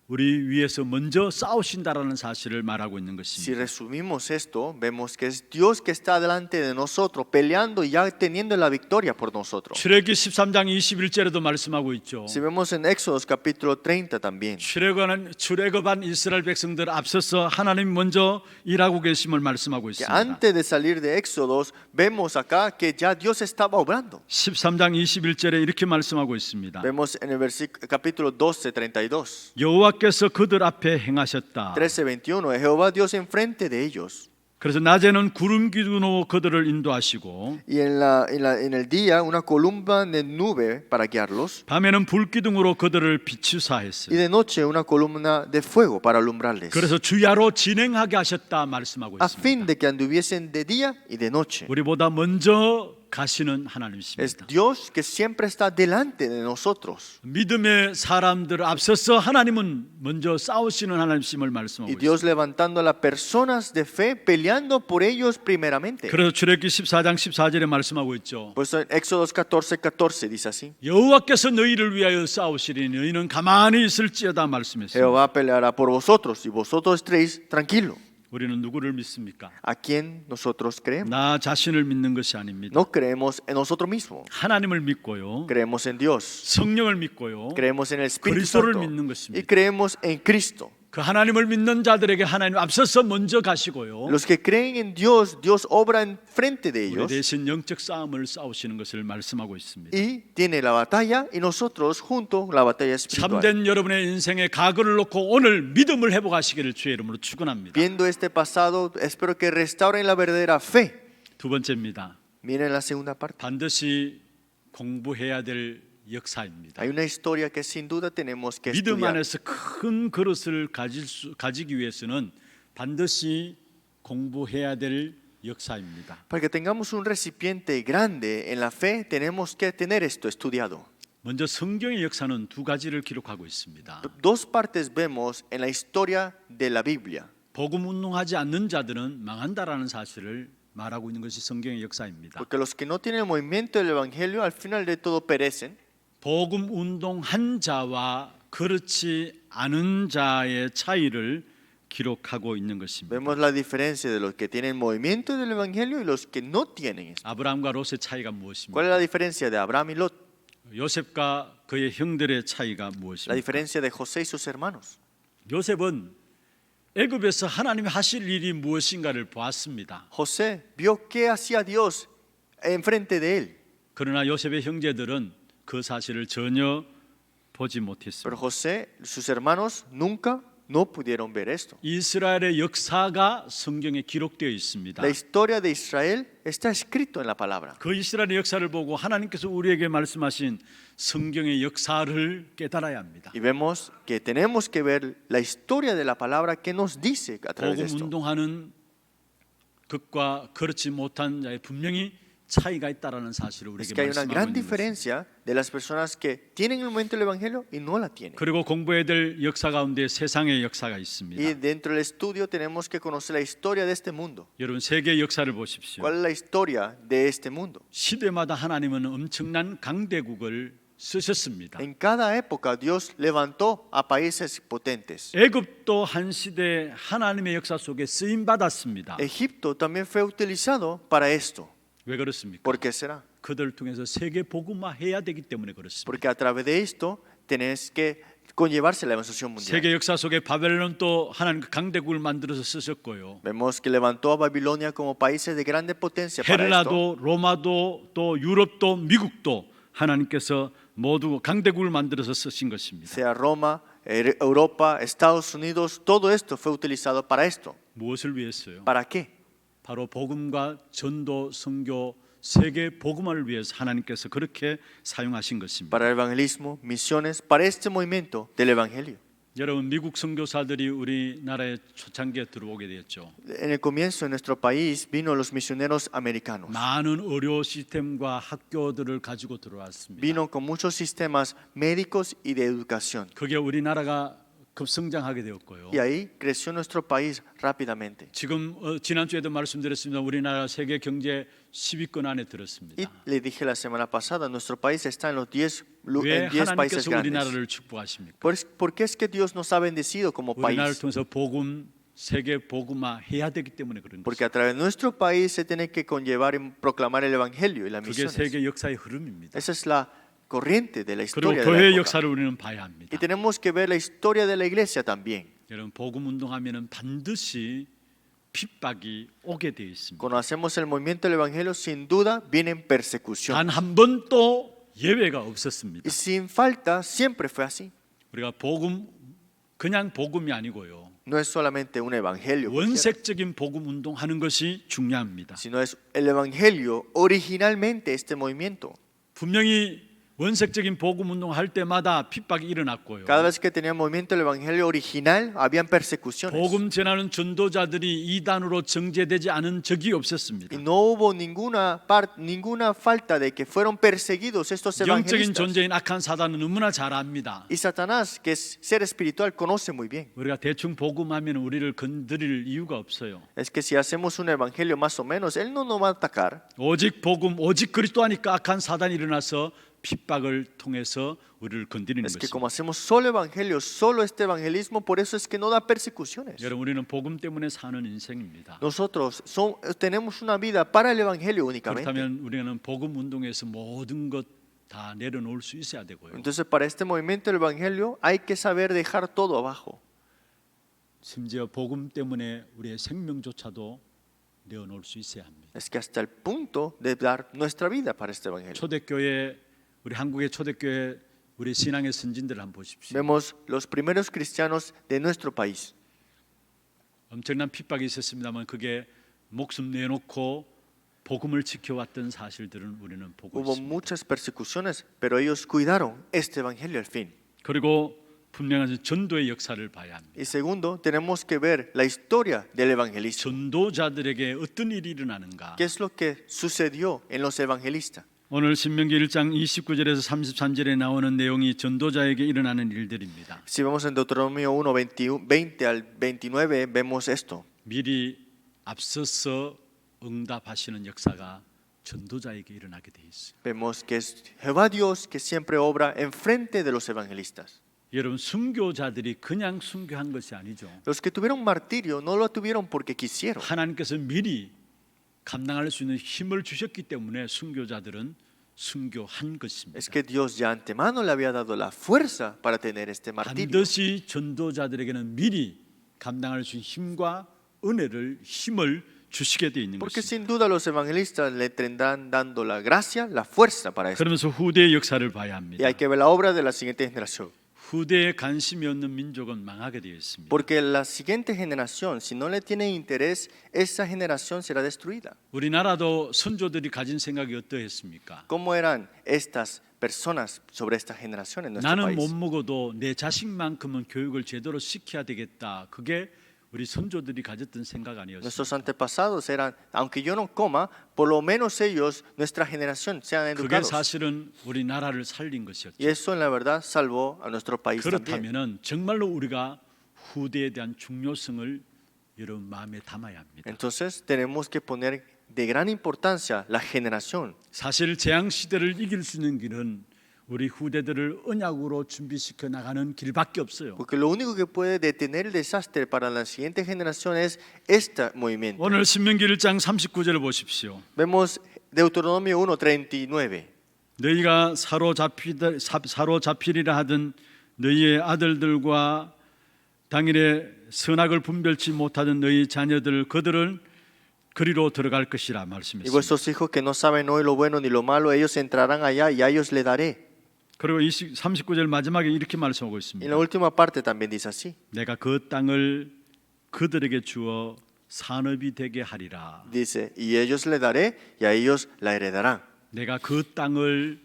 우리 위에서 먼저 싸우신다라는 사실을 말하고 있는 Si 것입니다. resumimos esto, vemos que es Dios que está delante de nosotros, peleando y ya teniendo la victoria por nosotros. 출애굽기 13장 21절에도 말씀하고 있죠. Si vemos en Éxodos capítulo 30 también, 출애굽한 이스라엘 백성들 앞서서 하나님 먼저 일하고 계심을 말씀하고 que 있습니다. antes de salir de Éxodos, vemos acá que ya Dios estaba obrando. 13장 21절에 이렇게 말씀하고 있습니다. Vemos en el versículo capítulo 12, 32. 여호와께서 그들 앞에 행하셨다. 13:21, Jehová Dios enfrente de ellos. 그래서 낮에는 구름 기둥으로 그들을 인도하시고 Y en el día una columna de nube para guiarlos. 밤에는 불 기둥으로 그들을 비추사 Y 했어요. de noche una columna de fuego para alumbrarles. 그래서 주야로 진행하게 하셨다 말씀하고 A 있습니다. fin de que anduviesen de día y de noche. 우리보다 먼저 가시는 Es 하나님이십니다. Dios que siempre está delante de nosotros. 믿음의 사람들을 앞서서 하나님은 먼저 싸우시는 하나님이심을 말씀하고 Y Dios 있습니다. levantando a las personas de fe, peleando por ellos primeramente. 그래서 출애굽기 14장 14절에 말씀하고 있죠. Por eso en Éxodos 14:14 dice así: 여호와께서 너희를 위하여 싸우시리니 너희는 가만히 있을지어다 말씀했습니다. Jehová peleará por vosotros y vosotros estaréis tranquilos. 우리는 누구를 믿습니까? ¿A quién nosotros creemos? 나 자신을 믿는 것이 아닙니다. No creemos en nosotros mismos. 하나님을 믿고요. Creemos en Dios. 성령을 믿고요. Creemos en el Espíritu 그리스도를 Santo. 믿는 Y 것입니다. creemos en Cristo. 그 하나님을 믿는 자들에게 하나님 앞서서 먼저 가시고요. Los que creen en Dios, Dios obra en frente de 우리 ellos 대신 영적 싸움을 싸우시는 것을 말씀하고 있습니다. y tiene la batalla y nosotros junto la batalla espiritual. 참된 여러분의 인생의 과거를 놓고 오늘 믿음을 회복하시기를 주의 이름으로 축원합니다. Viendo este pasado, espero que restauren la verdadera fe. 두 번째입니다. Miren la segunda parte. 반드시 공부해야 될 역사입니다. Hay una historia que sin duda tenemos que 믿음 estudiar. 안에서 큰 그릇을 가지기 위해서는 반드시 공부해야 될 역사입니다. Para que tengamos un recipiente grande en la fe, tenemos que tener esto estudiado. 먼저 성경의 역사는 두 가지를 기록하고 있습니다. Dos partes vemos en la historia de la Biblia. 복음 운동하지 않는 자들은 망한다라는 사실을 말하고 있는 것이 성경의 역사입니다. Porque los que no tienen el movimiento del Evangelio, al final de todo perecen. 복음 운동한 자와 그렇지 않은 자의 차이를 기록하고 있는 것입니다. Vemos la diferencia de los que tienen movimiento del Evangelio y los que no tienen esto. 아브라함과 롯의 차이가 ¿Cuál 무엇입니까? es la diferencia de Abraham y Lot? 요셉과 그의 형들의 차이가 La 무엇입니까? diferencia de José y sus hermanos. 요셉은 애굽에서 하나님이 하실 일이 무엇인가를 보았습니다. José vio qué hacía Dios enfrente de él. 그러나 요셉의 형제들은 그 사실을 전혀 보지 Pero 못했습니다. José, sus hermanos, nunca no pudieron ver esto. 이스라엘의 역사가 성경에 기록되어 있습니다. La historia de Israel está escrito en la palabra. 그 이스라엘의 역사를 보고 하나님께서 우리에게 말씀하신 성경의 역사를 깨달아야 합니다. Y vemos que tenemos que ver la historia de la palabra que nos dice a través de 복음 esto. 운동하는 것과 그렇지 못한 자의 분명히 차이가 있다라는 사실을 Es 우리에게 que hay una 말씀하고 gran 있는 것입니다. diferencia de las personas que tienen el momento del Evangelio y no la tienen. 그리고 공부해야 될 역사 가운데 세상의 역사가 있습니다. Y dentro del estudio tenemos que conocer la historia de este mundo. 여러분 세계 역사를 보십시오. ¿Cuál es la historia de este mundo? 시대마다 하나님은 엄청난 강대국을 쓰셨습니다. En cada época Dios levantó a países potentes. 애굽도 한 시대 하나님의 역사 속에 쓰임 받았습니다. Egipto también fue utilizado para esto. 왜 그렇습니까? ¿Por qué será? 그들을 통해서 세계 복음화 해야 되기 때문에 그렇습니다. Porque a través de esto tenés que conllevarse la evangelización mundial. 세계 역사 속에 바벨론 또 하나님 그 강대국을 만들어서 쓰셨고요. Vemos que levantó a Babilonia como países de grande potencia para esto. 헤르나도 로마도 또 유럽도 미국도 하나님께서 모두 강대국을 만들어서 쓰신 것입니다. Sea Roma, Europa, Estados Unidos, todo esto fue utilizado para esto. 무엇을 위해서요? ¿Para qué? 바로 복음과 전도, 선교, 세계 복음화를 위해서 하나님께서 그렇게 사용하신 것입니다. Para el evangelismo, misiones, para este movimiento del evangelio. 여러분 미국 선교사들이 우리나라에 초창기에 들어오게 되었죠. En el comienzo de nuestro país vino los misioneros americanos. 많은 의료 시스템과 학교들을 가지고 들어왔습니다. Vino con muchos sistemas médicos y de educación. 그게 우리나라가 급성장하게 되었고요. Y ahí creció nuestro país rápidamente. 지금 지난주에도 말씀드렸습니다. 우리나라 세계 경제 10위권 안에 Y 들었습니다. le dije la semana pasada, nuestro país está en los 10 왜 en 10 países 하나님께서 grandes. 우리나라를 축복하십니까? ¿Por qué es que Dios nos ha bendecido como 우리나라를 país? 통해서 복음, 세계 복음화 해야 되기 때문에 그런 Porque 것입니다. a través de nuestro país se tiene que conllevar y proclamar el evangelio y la 그게 misión. 세계 역사의 흐름입니다. Esa es la corriente de la 그리고 historia de la 교회의 época. 역사를 우리는 봐야 합니다. Y tenemos que ver la historia de la iglesia también. 여러분 복음 운동하면은 반드시 핍박이 오게 되어 있습니다. Cuando hacemos el movimiento del evangelio, sin duda vienen persecución. 단 한 번도 예외가 없었습니다. Y sin falta, siempre fue así. 우리가 복음 그냥 복음이 아니고요. No es solamente un evangelio, cualquiera, 원색적인 복음 운동하는 것이 중요합니다. sino es el evangelio originalmente este movimiento. 분명히 원색적인 복음 운동할 때마다 핍박이 일어났고요. Cada vez que tenía movimiento del evangelio original, habían persecuciones. 복음 전하는 전도자들이 이단으로 정죄되지 않은 적이 없었습니다. Y no hubo ninguna falta de que fueron perseguidos estos 영적인 evangelistas. 존재인 악한 사단은 너무나 잘 압니다. Y Satanás, que es ser espiritual, conoce muy bien. 우리가 대충 복음하면 우리를 건드릴 이유가 없어요. Es que si hacemos un evangelio más o menos, él no nos va a atacar. 오직 복음, 오직 그리스도 하니까 악한 사단이 일어나서 핍박을 통해서 우리를 건드리는 Es que 것입니다. como hacemos solo evangelio, solo este evangelismo, por eso es que no da persecuciones. 여러분 우리는 복음 때문에 사는 인생입니다. Nosotros tenemos una vida para el evangelio únicamente. 그렇다면 우리는 복음 운동에서 모든 것 다 내려놓을 수 있어야 되고요. Entonces, para este movimiento del evangelio hay que saber dejar todo abajo. 심지어 복음 때문에 우리의 생명조차도 내어놓을 수 있어야 합니다. Es que hasta el punto de dar nuestra vida para este evangelio. 초대교회, 우리 한국의 초대교회, 우리 신앙의 선진들을 한번 보십시오. Vemos los primeros cristianos de nuestro país. 엄청난 핍박이 있었습니다만 그게 목숨 내놓고 복음을 지켜왔던 사실들은 우리는 보고 Hubo 있습니다. muchas persecuciones, pero ellos cuidaron este evangelio al fin. 그리고 분명한 전도의 역사를 봐야 합니다. Y segundo, tenemos que ver la historia del evangelismo. 전도자들에게 어떤 일이 일어나는가? ¿Qué es lo que sucedió en los evangelistas? 오늘 신명기 1장 29절에서 33절에 나오는 내용이 전도자에게 일어나는 일들입니다. Si vemos en Deuteronomio 1, 20 al 29, vemos esto. 미리 앞서서 응답하시는 역사가 전도자에게 일어나게 돼 있어요. Vemos que es Jehová Dios que siempre obra enfrente de los evangelistas. 여러분 순교자들이 그냥 순교한 것이 아니죠. Los que tuvieron martirio no lo tuvieron porque quisieron. 하나님께서 미리 감당할 수 있는 힘을 주셨기 때문에 순교자들은 순교한 것입니다. Es que Dios ya antemano le había dado la fuerza para tener este martirio. 반드시 전도자들에게는 미리 감당할 수 있는 힘과 은혜를 힘을 주시게 돼 있는 Porque 것입니다. sin duda los evangelistas le tendrán dando la gracia, la fuerza para esto. 그러면서 후대의 역사를 봐야 Y 합니다. hay que ver la obra de la siguiente generación. 후대에 관심이 없는 민족은 망하게 되어 있습니다. Porque la siguiente generación, si no le tiene interés, esa generación será destruida. 우리나라도 선조들이 가진 생각이 어떠했습니까? ¿Cómo eran estas personas sobre esta generación en nuestro 나는 못 país? 먹어도 내 자식만큼은 교육을 제대로 시켜야 되겠다. 그게 우리 선조들이 가졌던 생각 아니었습니까? Nuestros antepasados eran, aunque yo no coma, por lo menos ellos, nuestra generación, sean 그게 educados. 사실은 우리나라를 살린 것이었죠. Y eso en la verdad salvó a nuestro país también. 그렇다면은 정말로 우리가 후대에 대한 중요성을 여러분 마음에 담아야 합니다. Entonces tenemos que poner de gran importancia la generación. 사실 재앙 시대를 이길 수 있는 길은 우리 후대들을 언약으로 준비시켜 나가는 길밖에 없어요. Porque lo único que puede detener el desastre para la siguiente generación es este movimiento. 오늘 신명기 1장 39절을 보십시오. Vemos Deuteronomio 1:39. 너희가 사로잡히리라 하던 너희의 아들들과 당일에 선악을 분별치 못하던 너희 자녀들 그들은 그리로 들어갈 것이라 Y 말씀했습니다. vuestros hijos que no saben hoy lo bueno ni lo malo, ellos entrarán allá y a ellos le daré. 그리고 39절 마지막에 이렇게 말씀하고 Y en 있습니다. la última parte también dice así. 내가 그 땅을 그들에게 주어 산업이 되게 하리라. Dice, y ellos le daré y a ellos la heredarán. 내가 그 땅을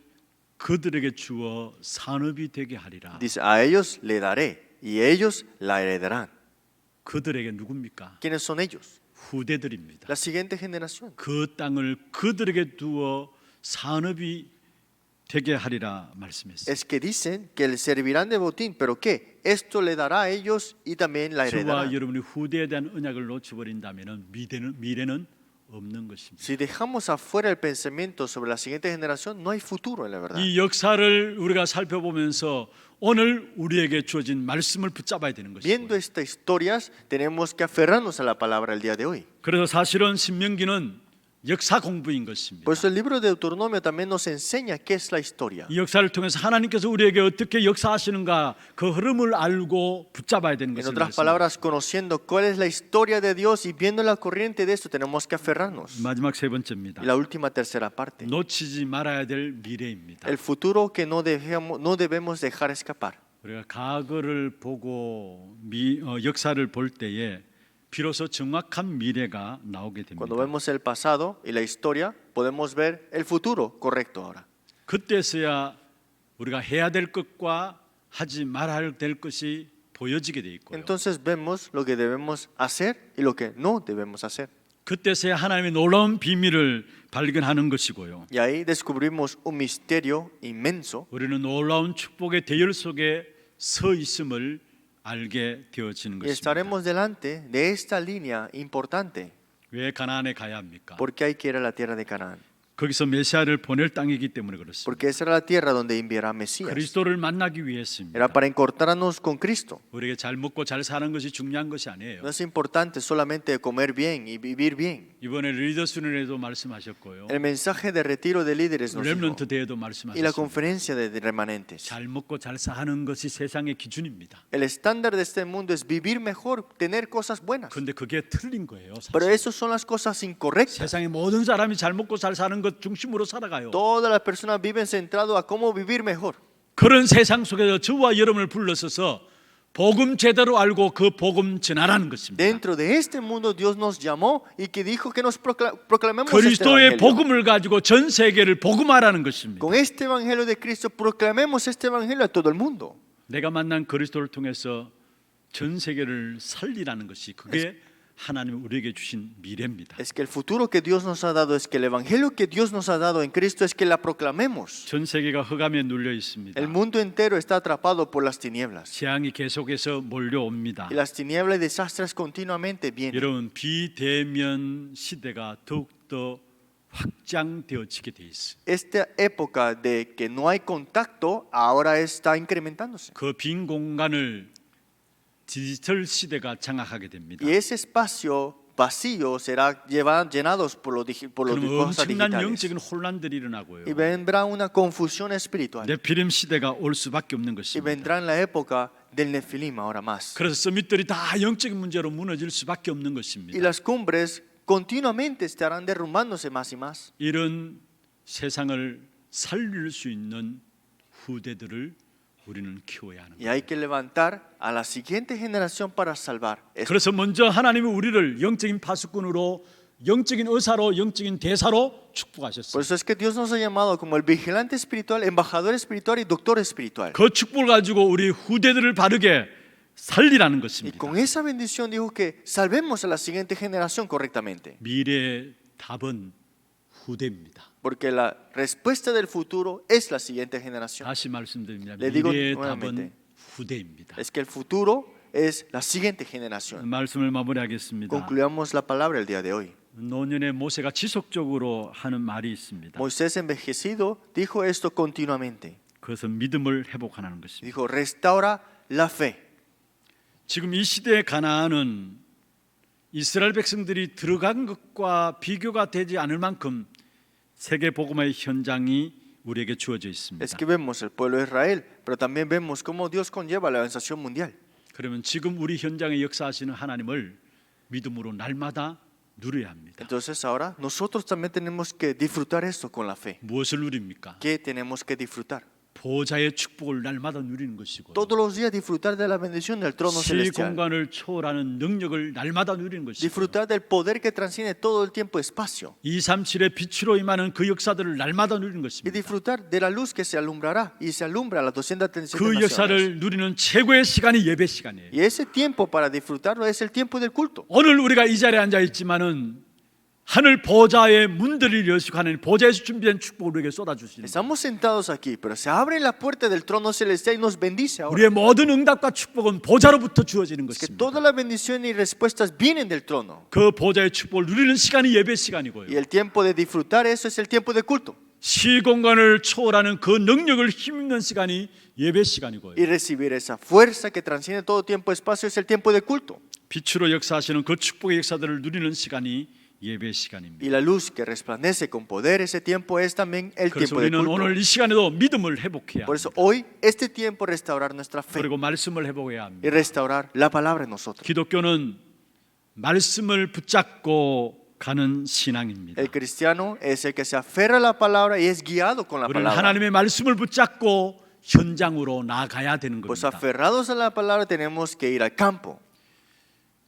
그들에게 주어 산업이 되게 하리라. Dice, a ellos le daré y ellos la heredarán. 그들에게 누굽니까? ¿Quiénes son ellos? 후대들입니다. La siguiente generación. 그 땅을 그들에게 두어 산업이 되게 하리라 말씀했어요. Es que dicen que le servirán de botín, pero ¿qué? Esto le dará a ellos y también la 저와 heredarán. 여러분이 후대에 대한 언약을 놓쳐버린다면 미래는 없는 것입니다. Si dejamos afuera el pensamiento sobre la siguiente generación, no hay futuro en la verdad. 이 역사를 우리가 살펴보면서 오늘 우리에게 주어진 말씀을 붙잡아야 되는 Viendo 것이고, estas historias, tenemos que aferrarnos a la palabra el día de hoy. 그래서 사실은 신명기는 역사 공부인 것입니다. Por eso el libro de Deuteronomio también nos enseña qué es la historia. 이 역사를 통해서 하나님께서 우리에게 어떻게 역사하시는가 그 흐름을 알고 붙잡아야 되는 En 것을 otras palabras, conociendo cuál es la historia de Dios y viendo la corriente de esto, tenemos que aferrarnos. 마지막 세 번째입니다. Y la última tercera parte. 놓치지 말아야 될 미래입니다. El futuro que no debemos dejar escapar. 우리가 과거를 보고 역사를 볼 때에 비로소 정확한 미래가 나오게 Cuando 됩니다. vemos el pasado y la historia, podemos ver el futuro correcto ahora. 그때서야 우리가 해야 될 것과 하지 말아야 될 것이 보여지게 돼 있고요. Entonces vemos lo que debemos hacer y lo que no debemos hacer. 그때서야 하나님의 놀라운 비밀을 발견하는 것이고요. Y ahí descubrimos un misterio inmenso. 우리는 놀라운 축복의 대열 속에 서 있음을 알게 되어지는 Y 것입니다. estaremos delante de esta línea importante. 왜 가나안에 가야 합니까? ¿Por qué hay que ir a la tierra de Canaán? 거기서 메시아를 보낼 땅이기 때문에 그렇습니다. porque esa era la tierra donde enviará Mesías. 그리스도를 만나기 위해서입니다. Era para encontrarnos con Cristo. 우리에게 잘 먹고 잘 사는 것이 중요한 것이 아니에요. No es importante solamente comer bien y vivir bien. 이번에 리더스는에도 말씀하셨고요. El mensaje de retiro de líderes nos dijo, 렘넌트 대회도 y la 말씀하셨습니다. conferencia de remanentes. 잘 먹고 잘 사는 것이 세상의 기준입니다. El estándar de este mundo es vivir mejor, tener cosas buenas. 그런데 그게 틀린 거예요. Pero 사실. esas son las cosas incorrectas. 세상의 모든 사람이 잘 먹고 잘 사는 것 중심으로 살아가요. Todas las personas viven centrado a cómo vivir mejor. 그런 세상 속에서 저와 여러분을 불러서서 복음 제대로 알고 그 복음 전하라는 것입니다. Dentro de este mundo Dios nos llamó y que dijo que nos proclamemos este 그리스도의 evangelio. 복음을 가지고 전 세계를 복음하라는 것입니다. Con este evangelio de Cristo proclamemos este evangelio a todo el mundo. 내가 만난 그리스도를 통해서 전 세계를 살리라는 것이 그게 하나님이 우리에게 주신 미래입니다. Es que el futuro que Dios nos ha dado, es que el evangelio que Dios nos ha dado en Cristo es que la proclamemos. 전 세계가 흑암에 눌려 있습니다. El mundo entero está atrapado por las tinieblas. 재앙이 계속해서 몰려옵니다. Y las tinieblas y desastres continuamente vienen. 여러분 비대면 시대가 더욱더 확장되어지게 돼 있어요. Esta época de que no hay contacto ahora está incrementándose. 그 빈 공간을 디지털 시대가 장악하게 됩니다. Y ese espacio vacío será llenados por los 그럼 cosas 엄청난 digitales. 영적인 혼란들이 일어나고요. Y vendrá una confusión espiritual. 네피림 시대가 올 수밖에 없는 Y 것입니다. vendrá en la época del Nefilim ahora más. 그래서 서밋들이 다 영적인 문제로 무너질 수밖에 없는 Y 것입니다. las cumbres continuamente estarán derrumbándose más y más. 이런 세상을 살릴 수 있는 후대들을 우리는 키워야 하는 Y 거예요. hay que levantar a la siguiente generación para salvar. 그래서 먼저 하나님이 우리를 영적인 파수꾼으로, 영적인 의사로, 영적인 대사로 Por 축복하셨어요. eso es que Dios nos ha llamado como el vigilante espiritual, embajador espiritual y doctor espiritual. 그 축복을 가지고 우리 후대들을 바르게 살리라는 Y 것입니다. con esa bendición dijo que salvemos a la siguiente generación correctamente. 미래의 답은 후대입니다. Porque la respuesta del futuro es la siguiente generación. 다시 말씀드립니다. Le digo 미래의 nuevamente. 답은 후대입니다. Es que el futuro es la siguiente generación. 말씀을 마무리하겠습니다. Concluyamos la palabra el día de hoy. 노년의 모세가 지속적으로 하는 말이 있습니다. Moisés envejecido dijo esto continuamente. 그것은 믿음을 회복하는 것입니다. Dijo, restaura la fe. 지금 이 시대의 가나안은 이스라엘 백성들이 들어간 것과 비교가 되지 않을 만큼 세계 복음의 현장이 우리에게 주어져 있습니다. Es que vemos el pueblo de Israel, pero también vemos cómo Dios conlleva la organización mundial. 그러면 지금 우리 현장에 역사하시는 하나님을 믿음으로 날마다 누려야 합니다. Entonces ahora nosotros también tenemos que disfrutar esto con la fe. 무엇을 누립니까? ¿Qué tenemos que disfrutar? 보좌의 축복을 날마다 누리는 것이고 Todos los días disfrutar de la bendición del trono celestial. 시공간을 초월하는 능력을 날마다 누리는 것이고 Disfrutar del poder que transciende todo el tiempo y espacio. 237의 빛으로 임하는 그 역사들을 날마다 누리는 Y 것입니다. disfrutar de la luz que se alumbrará y se alumbra a las 237 그 naciones. 역사를 누리는 최고의 시간이 예배 시간이에요. Y ese tiempo para disfrutarlo es el tiempo del culto. 오늘 우리가 이 자리에 앉아 있지만은 하늘 보좌의 문들을 여시고 하는 보좌에서 준비된 축복을 우리에게 쏟아 주시는 Estamos sentados aquí, pero se abre la puerta del trono celestial y nos bendice ahora. 우리의 모든 응답과 축복은 보좌로부터 주어지는 Es que 것입니다. todas las bendiciones y respuestas vienen del trono. 그 보좌의 축복을 누리는 시간이 예배 시간이고요. Y el tiempo de disfrutar eso es el tiempo de culto. 시공간을 초월하는 그 능력을 힘입는 시간이 예배 시간이고요. Y recibir esa fuerza que transciende todo tiempo y espacio es el tiempo de culto. 빛으로 역사하시는 그 축복의 역사들을 누리는 시간이 예배 시간입니다. Y la luz que resplandece con poder, ese tiempo es también el 그래서 tiempo de 우리는 culto. 오늘 이 시간에도 믿음을 회복해야 Por 합니다. eso hoy, este tiempo, restaurar nuestra fe 그리고 말씀을 회복해야 y 합니다. restaurar la palabra en nosotros. 기독교는 말씀을 붙잡고 가는 신앙입니다. El cristiano es el que se aferra a la palabra y es guiado con la 우리는 palabra. 하나님의 말씀을 붙잡고 현장으로 나가야 되는 Pues 겁니다. aferrados a la palabra tenemos que ir al campo.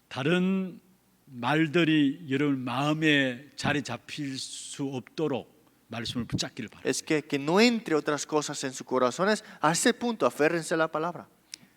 다른 말들이 여러분 마음에 자리 잡힐 수 없도록 말씀을 붙잡기를 바랍니다. Es que no entre otras cosas en sus corazones. A ese punto, aférrense a la palabra.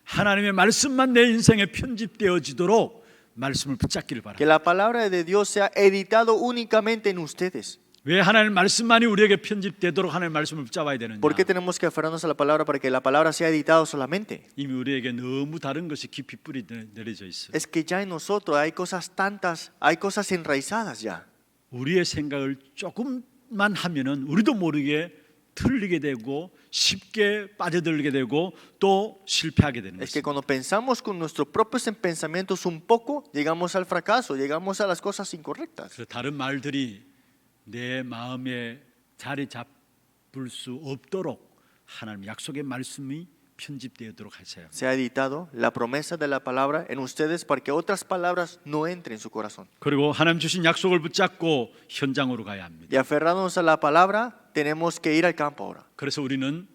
하나님의 말씀만 내 인생에 편집되어지도록 말씀을 붙잡기를 Que 바랍니다. la palabra de Dios sea editado únicamente en ustedes. 왜 하나님의 말씀만이 우리에게 편집되도록 하나님의 말씀을 붙잡아야 되느냐? ¿Por qué tenemos que aferrarnos a la palabra para que la palabra sea editado solamente? 이미 우리에게 너무 다른 것이 깊이 뿌리 내려져 있어요. Es que ya en nosotros hay cosas tantas, hay cosas enraizadas ya. 우리의 생각을 조금 것만 하면은 우리도 모르게 틀리게 되고 쉽게 빠져들게 되고 또 실패하게 되는 Es que 것입니다. cuando pensamos con nuestros propios pensamientos un poco, llegamos al fracaso, llegamos a las cosas incorrectas. 그래서 다른 말들이 내 마음에 자리 잡을 수 없도록 하나님 약속의 말씀이 편집되도록 하세요. Se ha editado la promesa de la palabra en ustedes para que otras palabras no entren en su corazón. 그리고 하나님 주신 약속을 붙잡고 현장으로 가야 합니다. Y aferrándonos a la palabra, tenemos que ir al campo ahora. 그래서 우리는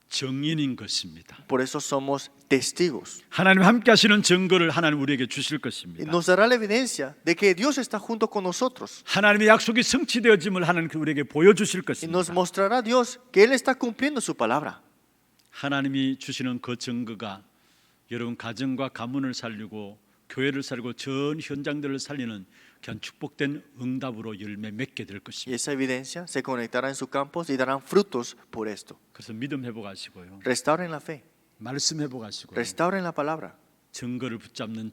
증인인 것입니다. Por eso somos testigos. 하나님 함께 하시는 증거를 하나님 우리에게 주실 Y 것입니다. nos dará la evidencia de que Dios está junto con nosotros. 하나님의 약속이 성취되어짐을 하나님 우리에게 보여주실 Y nos 것입니다. mostrará Dios que Él está cumpliendo su palabra. 하나님이 주시는 그 증거가 여러분 가정과 가문을 살리고 교회를 살리고 전 현장들을 살리는 그냥 축복된 응답으로 열매 맺게 될 Y 것입니다. esa evidencia se conectará en sus campos y darán frutos por esto. 그래서 믿음 회복하시고요. Restauren la fe, 말씀 회복하시고요. restauren la palabra. 증거를 붙잡는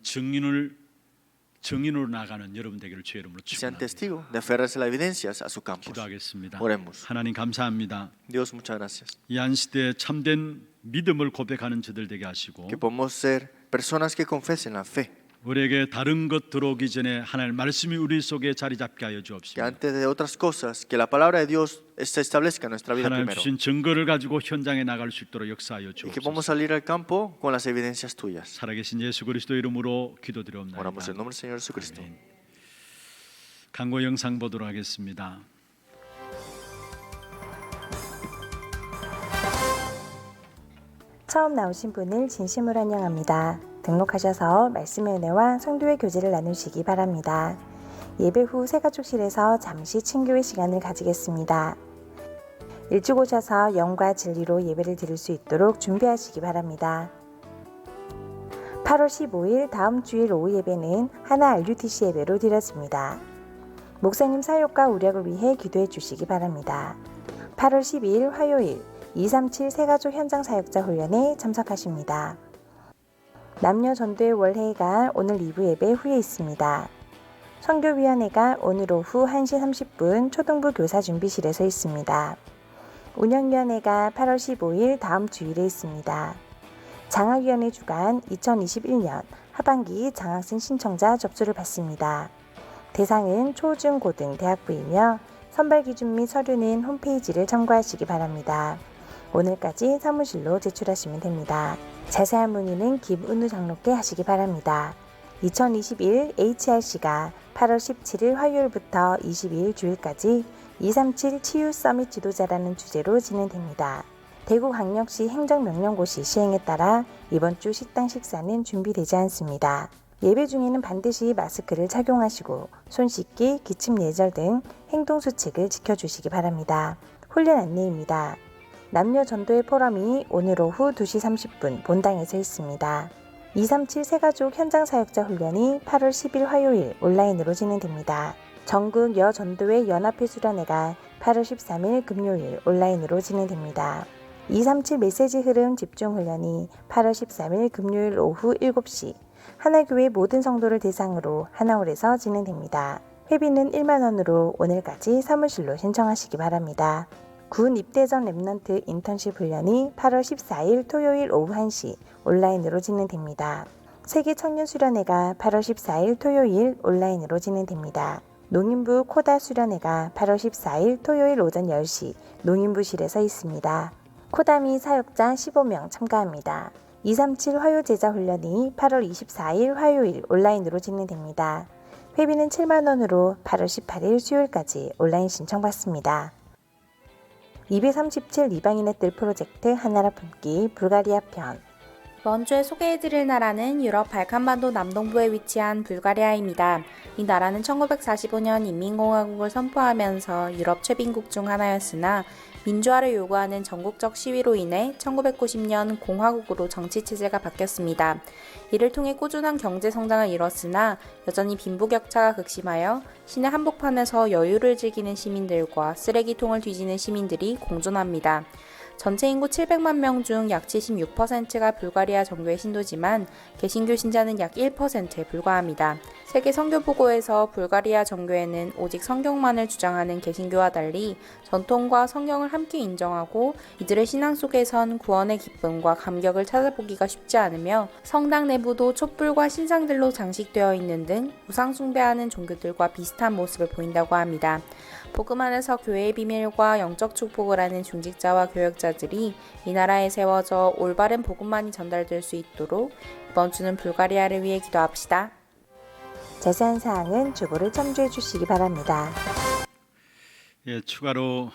증인으로 나가는 여러분 되기를 주의 이름으로 Sean 축원합니다. testigos de aferrarse las evidencias a sus campos. 기도하겠습니다. Oremos. 하나님 감사합니다. Dios, muchas gracias. 이 한 시대에 참된 믿음을 고백하는 저들 되게 하시고 Que podamos ser personas que confesen la fe. 우리에게 다른 것 들어오기 전에 하나님 말씀이 우리 속에 자리 잡게 하여 Que 주옵시고 antes de otras cosas, que la palabra de Dios se establezca en nuestra vida 하나님 primero. 주신 증거를 가지고 현장에 나갈 수 있도록 역사하여 Y que 주옵소서. podamos salir al campo con las evidencias tuyas. 살아계신 예수 그리스도 이름으로 Oramos en 기도드리옵나이다. el nombre del Señor Jesucristo. 광고 영상 보도록 하겠습니다. 처음 나오신 분을 진심으로 환영합니다. 등록하셔서 말씀의 은혜와 성도의 교제를 나누시기 바랍니다. 예배 후 새가족실에서 잠시 친교의 시간을 가지겠습니다. 일찍 오셔서 영과 진리로 예배를 드릴 수 있도록 준비하시기 바랍니다. 8월 15일 다음 주일 오후 예배는 하나 RUTC 예배로 드려집니다. 목사님 사역과 우력을 위해 기도해 주시기 바랍니다. 8월 12일 화요일 237 새가족 현장 사역자 훈련에 참석하십니다. 남녀 전도의 월회의가 오늘 2부 예배 후에 있습니다. 선교위원회가 오늘 오후 1시 30분 초등부 교사 준비실에서 있습니다. 운영위원회가 8월 15일 다음 주일에 있습니다. 장학위원회 주간 2021년 하반기 장학생 신청자 접수를 받습니다. 대상은 초, 중, 고등 대학부이며 선발 기준 및 서류는 홈페이지를 참고하시기 바랍니다. 오늘까지 사무실로 제출하시면 됩니다. 자세한 문의는 김은우 장로께 하시기 바랍니다. 2021 HRC가 8월 17일 화요일부터 22일 주일까지 237 치유 서밋 지도자라는 주제로 진행됩니다. 대구광역시 행정명령고시 시행에 따라 이번 주 식당 식사는 준비되지 않습니다. 예배 중에는 반드시 마스크를 착용하시고 손 씻기, 기침 예절 등 행동수칙을 지켜주시기 바랍니다. 훈련 안내입니다. 남녀 전도의 포럼이 오늘 오후 2시 30분 본당에서 있습니다. 237 새가족 현장 사역자 훈련이 8월 10일 화요일 온라인으로 진행됩니다. 전국 여전도회 연합회 수련회가 8월 13일 금요일 온라인으로 진행됩니다. 237 메시지 흐름 집중 훈련이 8월 13일 금요일 오후 7시 하나교회 모든 성도를 대상으로 하나홀에서 진행됩니다. 회비는 1만 원으로 오늘까지 사무실로 신청하시기 바랍니다. 군 입대 전 랩넌트 인턴십 훈련이 8월 14일 토요일 오후 1시 온라인으로 진행됩니다. 세계 청년 수련회가 8월 14일 토요일 온라인으로 진행됩니다. 농인부 코다 수련회가 8월 14일 토요일 오전 10시 농인부실에서 있습니다. 코다미 사역자 15명 참가합니다. 237 화요 제자 훈련이 8월 24일 화요일 온라인으로 진행됩니다. 회비는 7만 원으로 8월 18일 수요일까지 온라인 신청받습니다. 237 이방인의 뜰 프로젝트 하나라 품기 불가리아 편. 먼저 소개해드릴 나라는 유럽 발칸반도 남동부에 위치한 불가리아입니다. 이 나라는 1945년 인민공화국을 선포하면서 유럽 최빈국 중 하나였으나 민주화를 요구하는 전국적 시위로 인해 1990년 공화국으로 정치체제가 바뀌었습니다. 이를 통해 꾸준한 경제 성장을 이뤘으나 여전히 빈부격차가 극심하여 시내 한복판에서 여유를 즐기는 시민들과 쓰레기통을 뒤지는 시민들이 공존합니다. 전체 인구 700만 명 중 약 76%가 불가리아 정교회 신도지만 개신교 신자는 약 1%에 불과합니다. 세계 선교보고에서 불가리아 정교회는 오직 성경만을 주장하는 개신교와 달리 전통과 성경을 함께 인정하고 이들의 신앙 속에선 구원의 기쁨과 감격을 찾아보기가 쉽지 않으며 성당 내부도 촛불과 신상들로 장식되어 있는 등 우상 숭배하는 종교들과 비슷한 모습을 보인다고 합니다. 복음 안에서 교회의 비밀과 영적 축복을 하는 중직자와 교역자들이 이 나라에 세워져 올바른 복음만이 전달될 수 있도록 이번 주는 불가리아를 위해 기도합시다. 자세한 사항은 주보를 참조해 주시기 바랍니다. 예, 추가로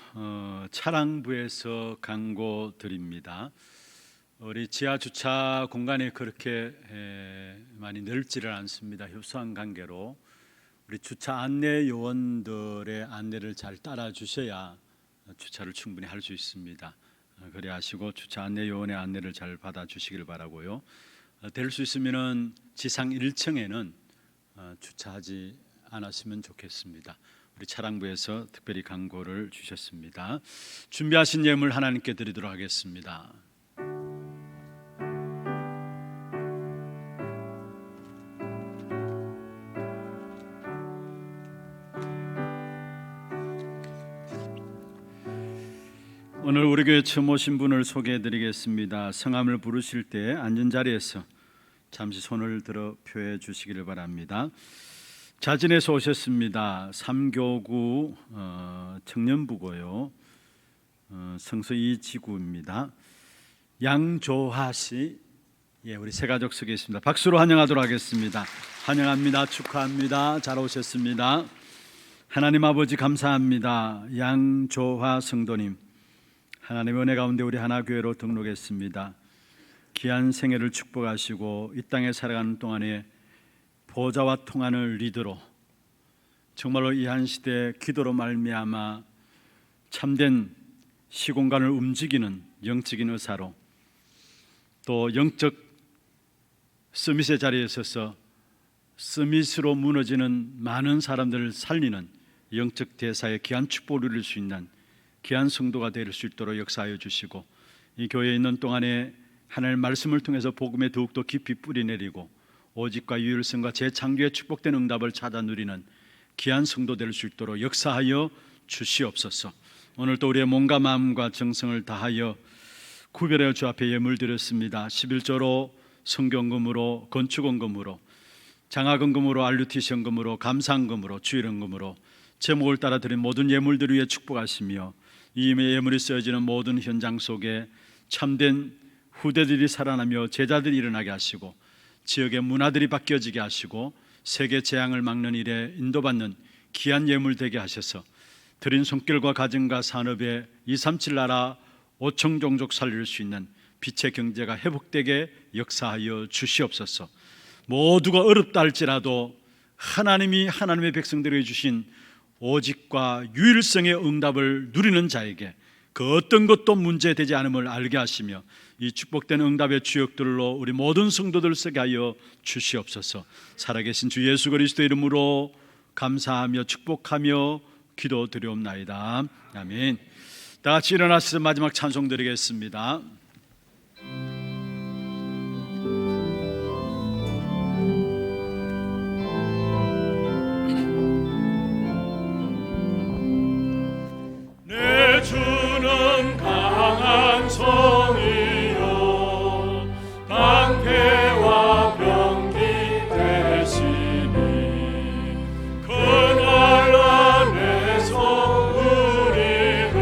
차량부에서 광고 드립니다. 우리 지하 주차 공간이 그렇게 많이 넓지를 않습니다. 협소한 관계로 우리 주차 안내 요원들의 안내를 잘 따라 주셔야 주차를 충분히 할 수 있습니다. 그래 하시고 주차 안내 요원의 안내를 잘 받아 주시길 바라고요. 될 수 있으면은 지상 1층에는 주차하지 않았으면 좋겠습니다. 우리 차량부에서 특별히 광고를 주셨습니다. 준비하신 예물 하나님께 드리도록 하겠습니다. 오늘 우리 교회 처음 오신 분을 소개해드리겠습니다. 성함을 부르실 때 앉은 자리에서 잠시 손을 들어 표해 주시기를 바랍니다. 자진해서 오셨습니다. 삼교구 청년부고요. 성서 이지구입니다. 양조하 씨, 예, 우리 세 가족 속에 있습니다. 박수로 환영하도록 하겠습니다. 환영합니다. 축하합니다. 잘 오셨습니다. 하나님 아버지 감사합니다. 양조하 성도님, 하나님의 은혜 가운데 우리 하나교회로 등록했습니다. 귀한 생애를 축복하시고 이 땅에 살아가는 동안에 보좌와 통하는 리더로 정말로 이 한 시대 기도로 말미암아 참된 시공간을 움직이는 영적인 의사로 또 영적 서밋의 자리에 서서 서밋으로 무너지는 많은 사람들을 살리는 영적 대사의 귀한 축복을 누릴 수 있는 귀한 성도가 될 수 있도록 역사하여 주시고 이 교회에 있는 동안에 하나님의 말씀을 통해서 복음에 더욱더 깊이 뿌리내리고 오직과 유일성과 재창조의 축복된 응답을 찾아 누리는 귀한 성도 될 수 있도록 역사하여 주시옵소서. 오늘도 우리의 몸과 마음과 정성을 다하여 구별하여 주 앞에 예물 드렸습니다. 11조로 성경금으로 건축원금으로 장학원금으로 알루티션금으로 감상금으로 주일원금으로 제목을 따라 드린 모든 예물들 위해 축복하시며 이 예물이 쓰여지는 모든 현장 속에 참된 후대들이 살아나며 제자들이 일어나게 하시고 지역의 문화들이 바뀌어지게 하시고 세계 재앙을 막는 일에 인도받는 귀한 예물 되게 하셔서 드린 손길과 가정과 산업에 237 나라 5천 종족 살릴 수 있는 빛의 경제가 회복되게 역사하여 주시옵소서. 모두가 어렵다 할지라도 하나님이 하나님의 백성들에게 주신 오직과 유일성의 응답을 누리는 자에게 그 어떤 것도 문제되지 않음을 알게 하시며 이 축복된 응답의 주역들로 우리 모든 성도들 쓰게 하여 주시옵소서. 살아계신 주 예수 그리스도 이름으로 감사하며 축복하며 기도드리옵나이다. 아멘. 다 같이 일어나서 마지막 찬송 드리겠습니다. 내 주는 강한 성이요 방패와 병기 되시니 그날 안에서 우리를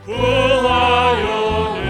구하여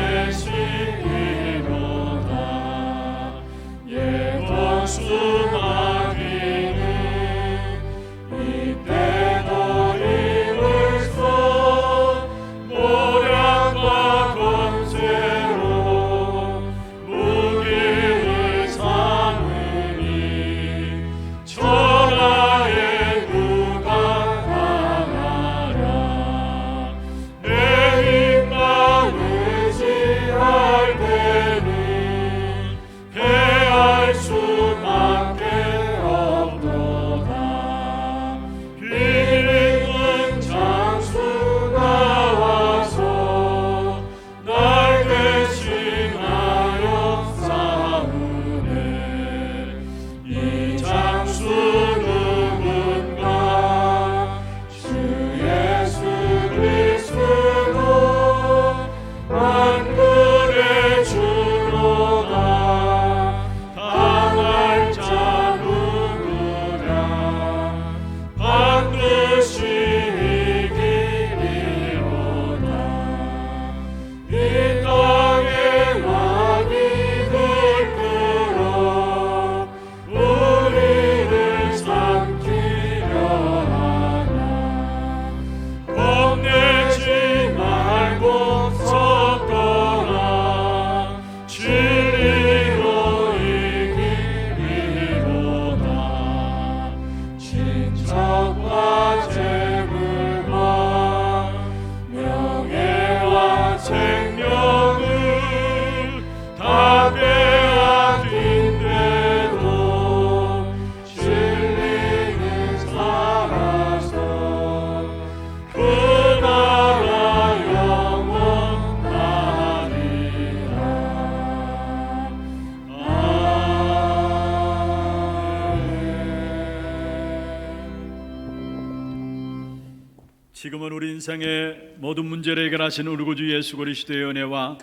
지금은 우리 인생의 모든 문제를 해결하신 우리 구주 예수 그리스도의 은혜와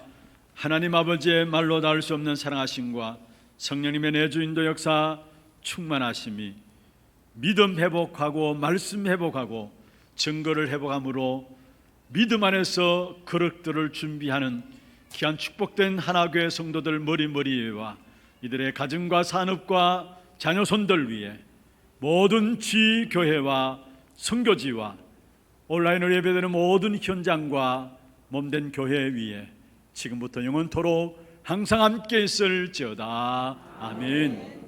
하나님 아버지의 말로 닿을 수 없는 사랑하심과 성령님의 내주 인도 역사 충만하심이 믿음 회복하고 말씀 회복하고 증거를 회복함으로 믿음 안에서 그릇들을 준비하는 귀한 축복된 하나교회 성도들 머리머리와 이들의 가정과 산업과 자녀손들 위해 모든 지교회와 선교지와 온라인으로 예배되는 모든 현장과 몸된 교회 위에 지금부터 영원토록 항상 함께 있을지어다. 아멘.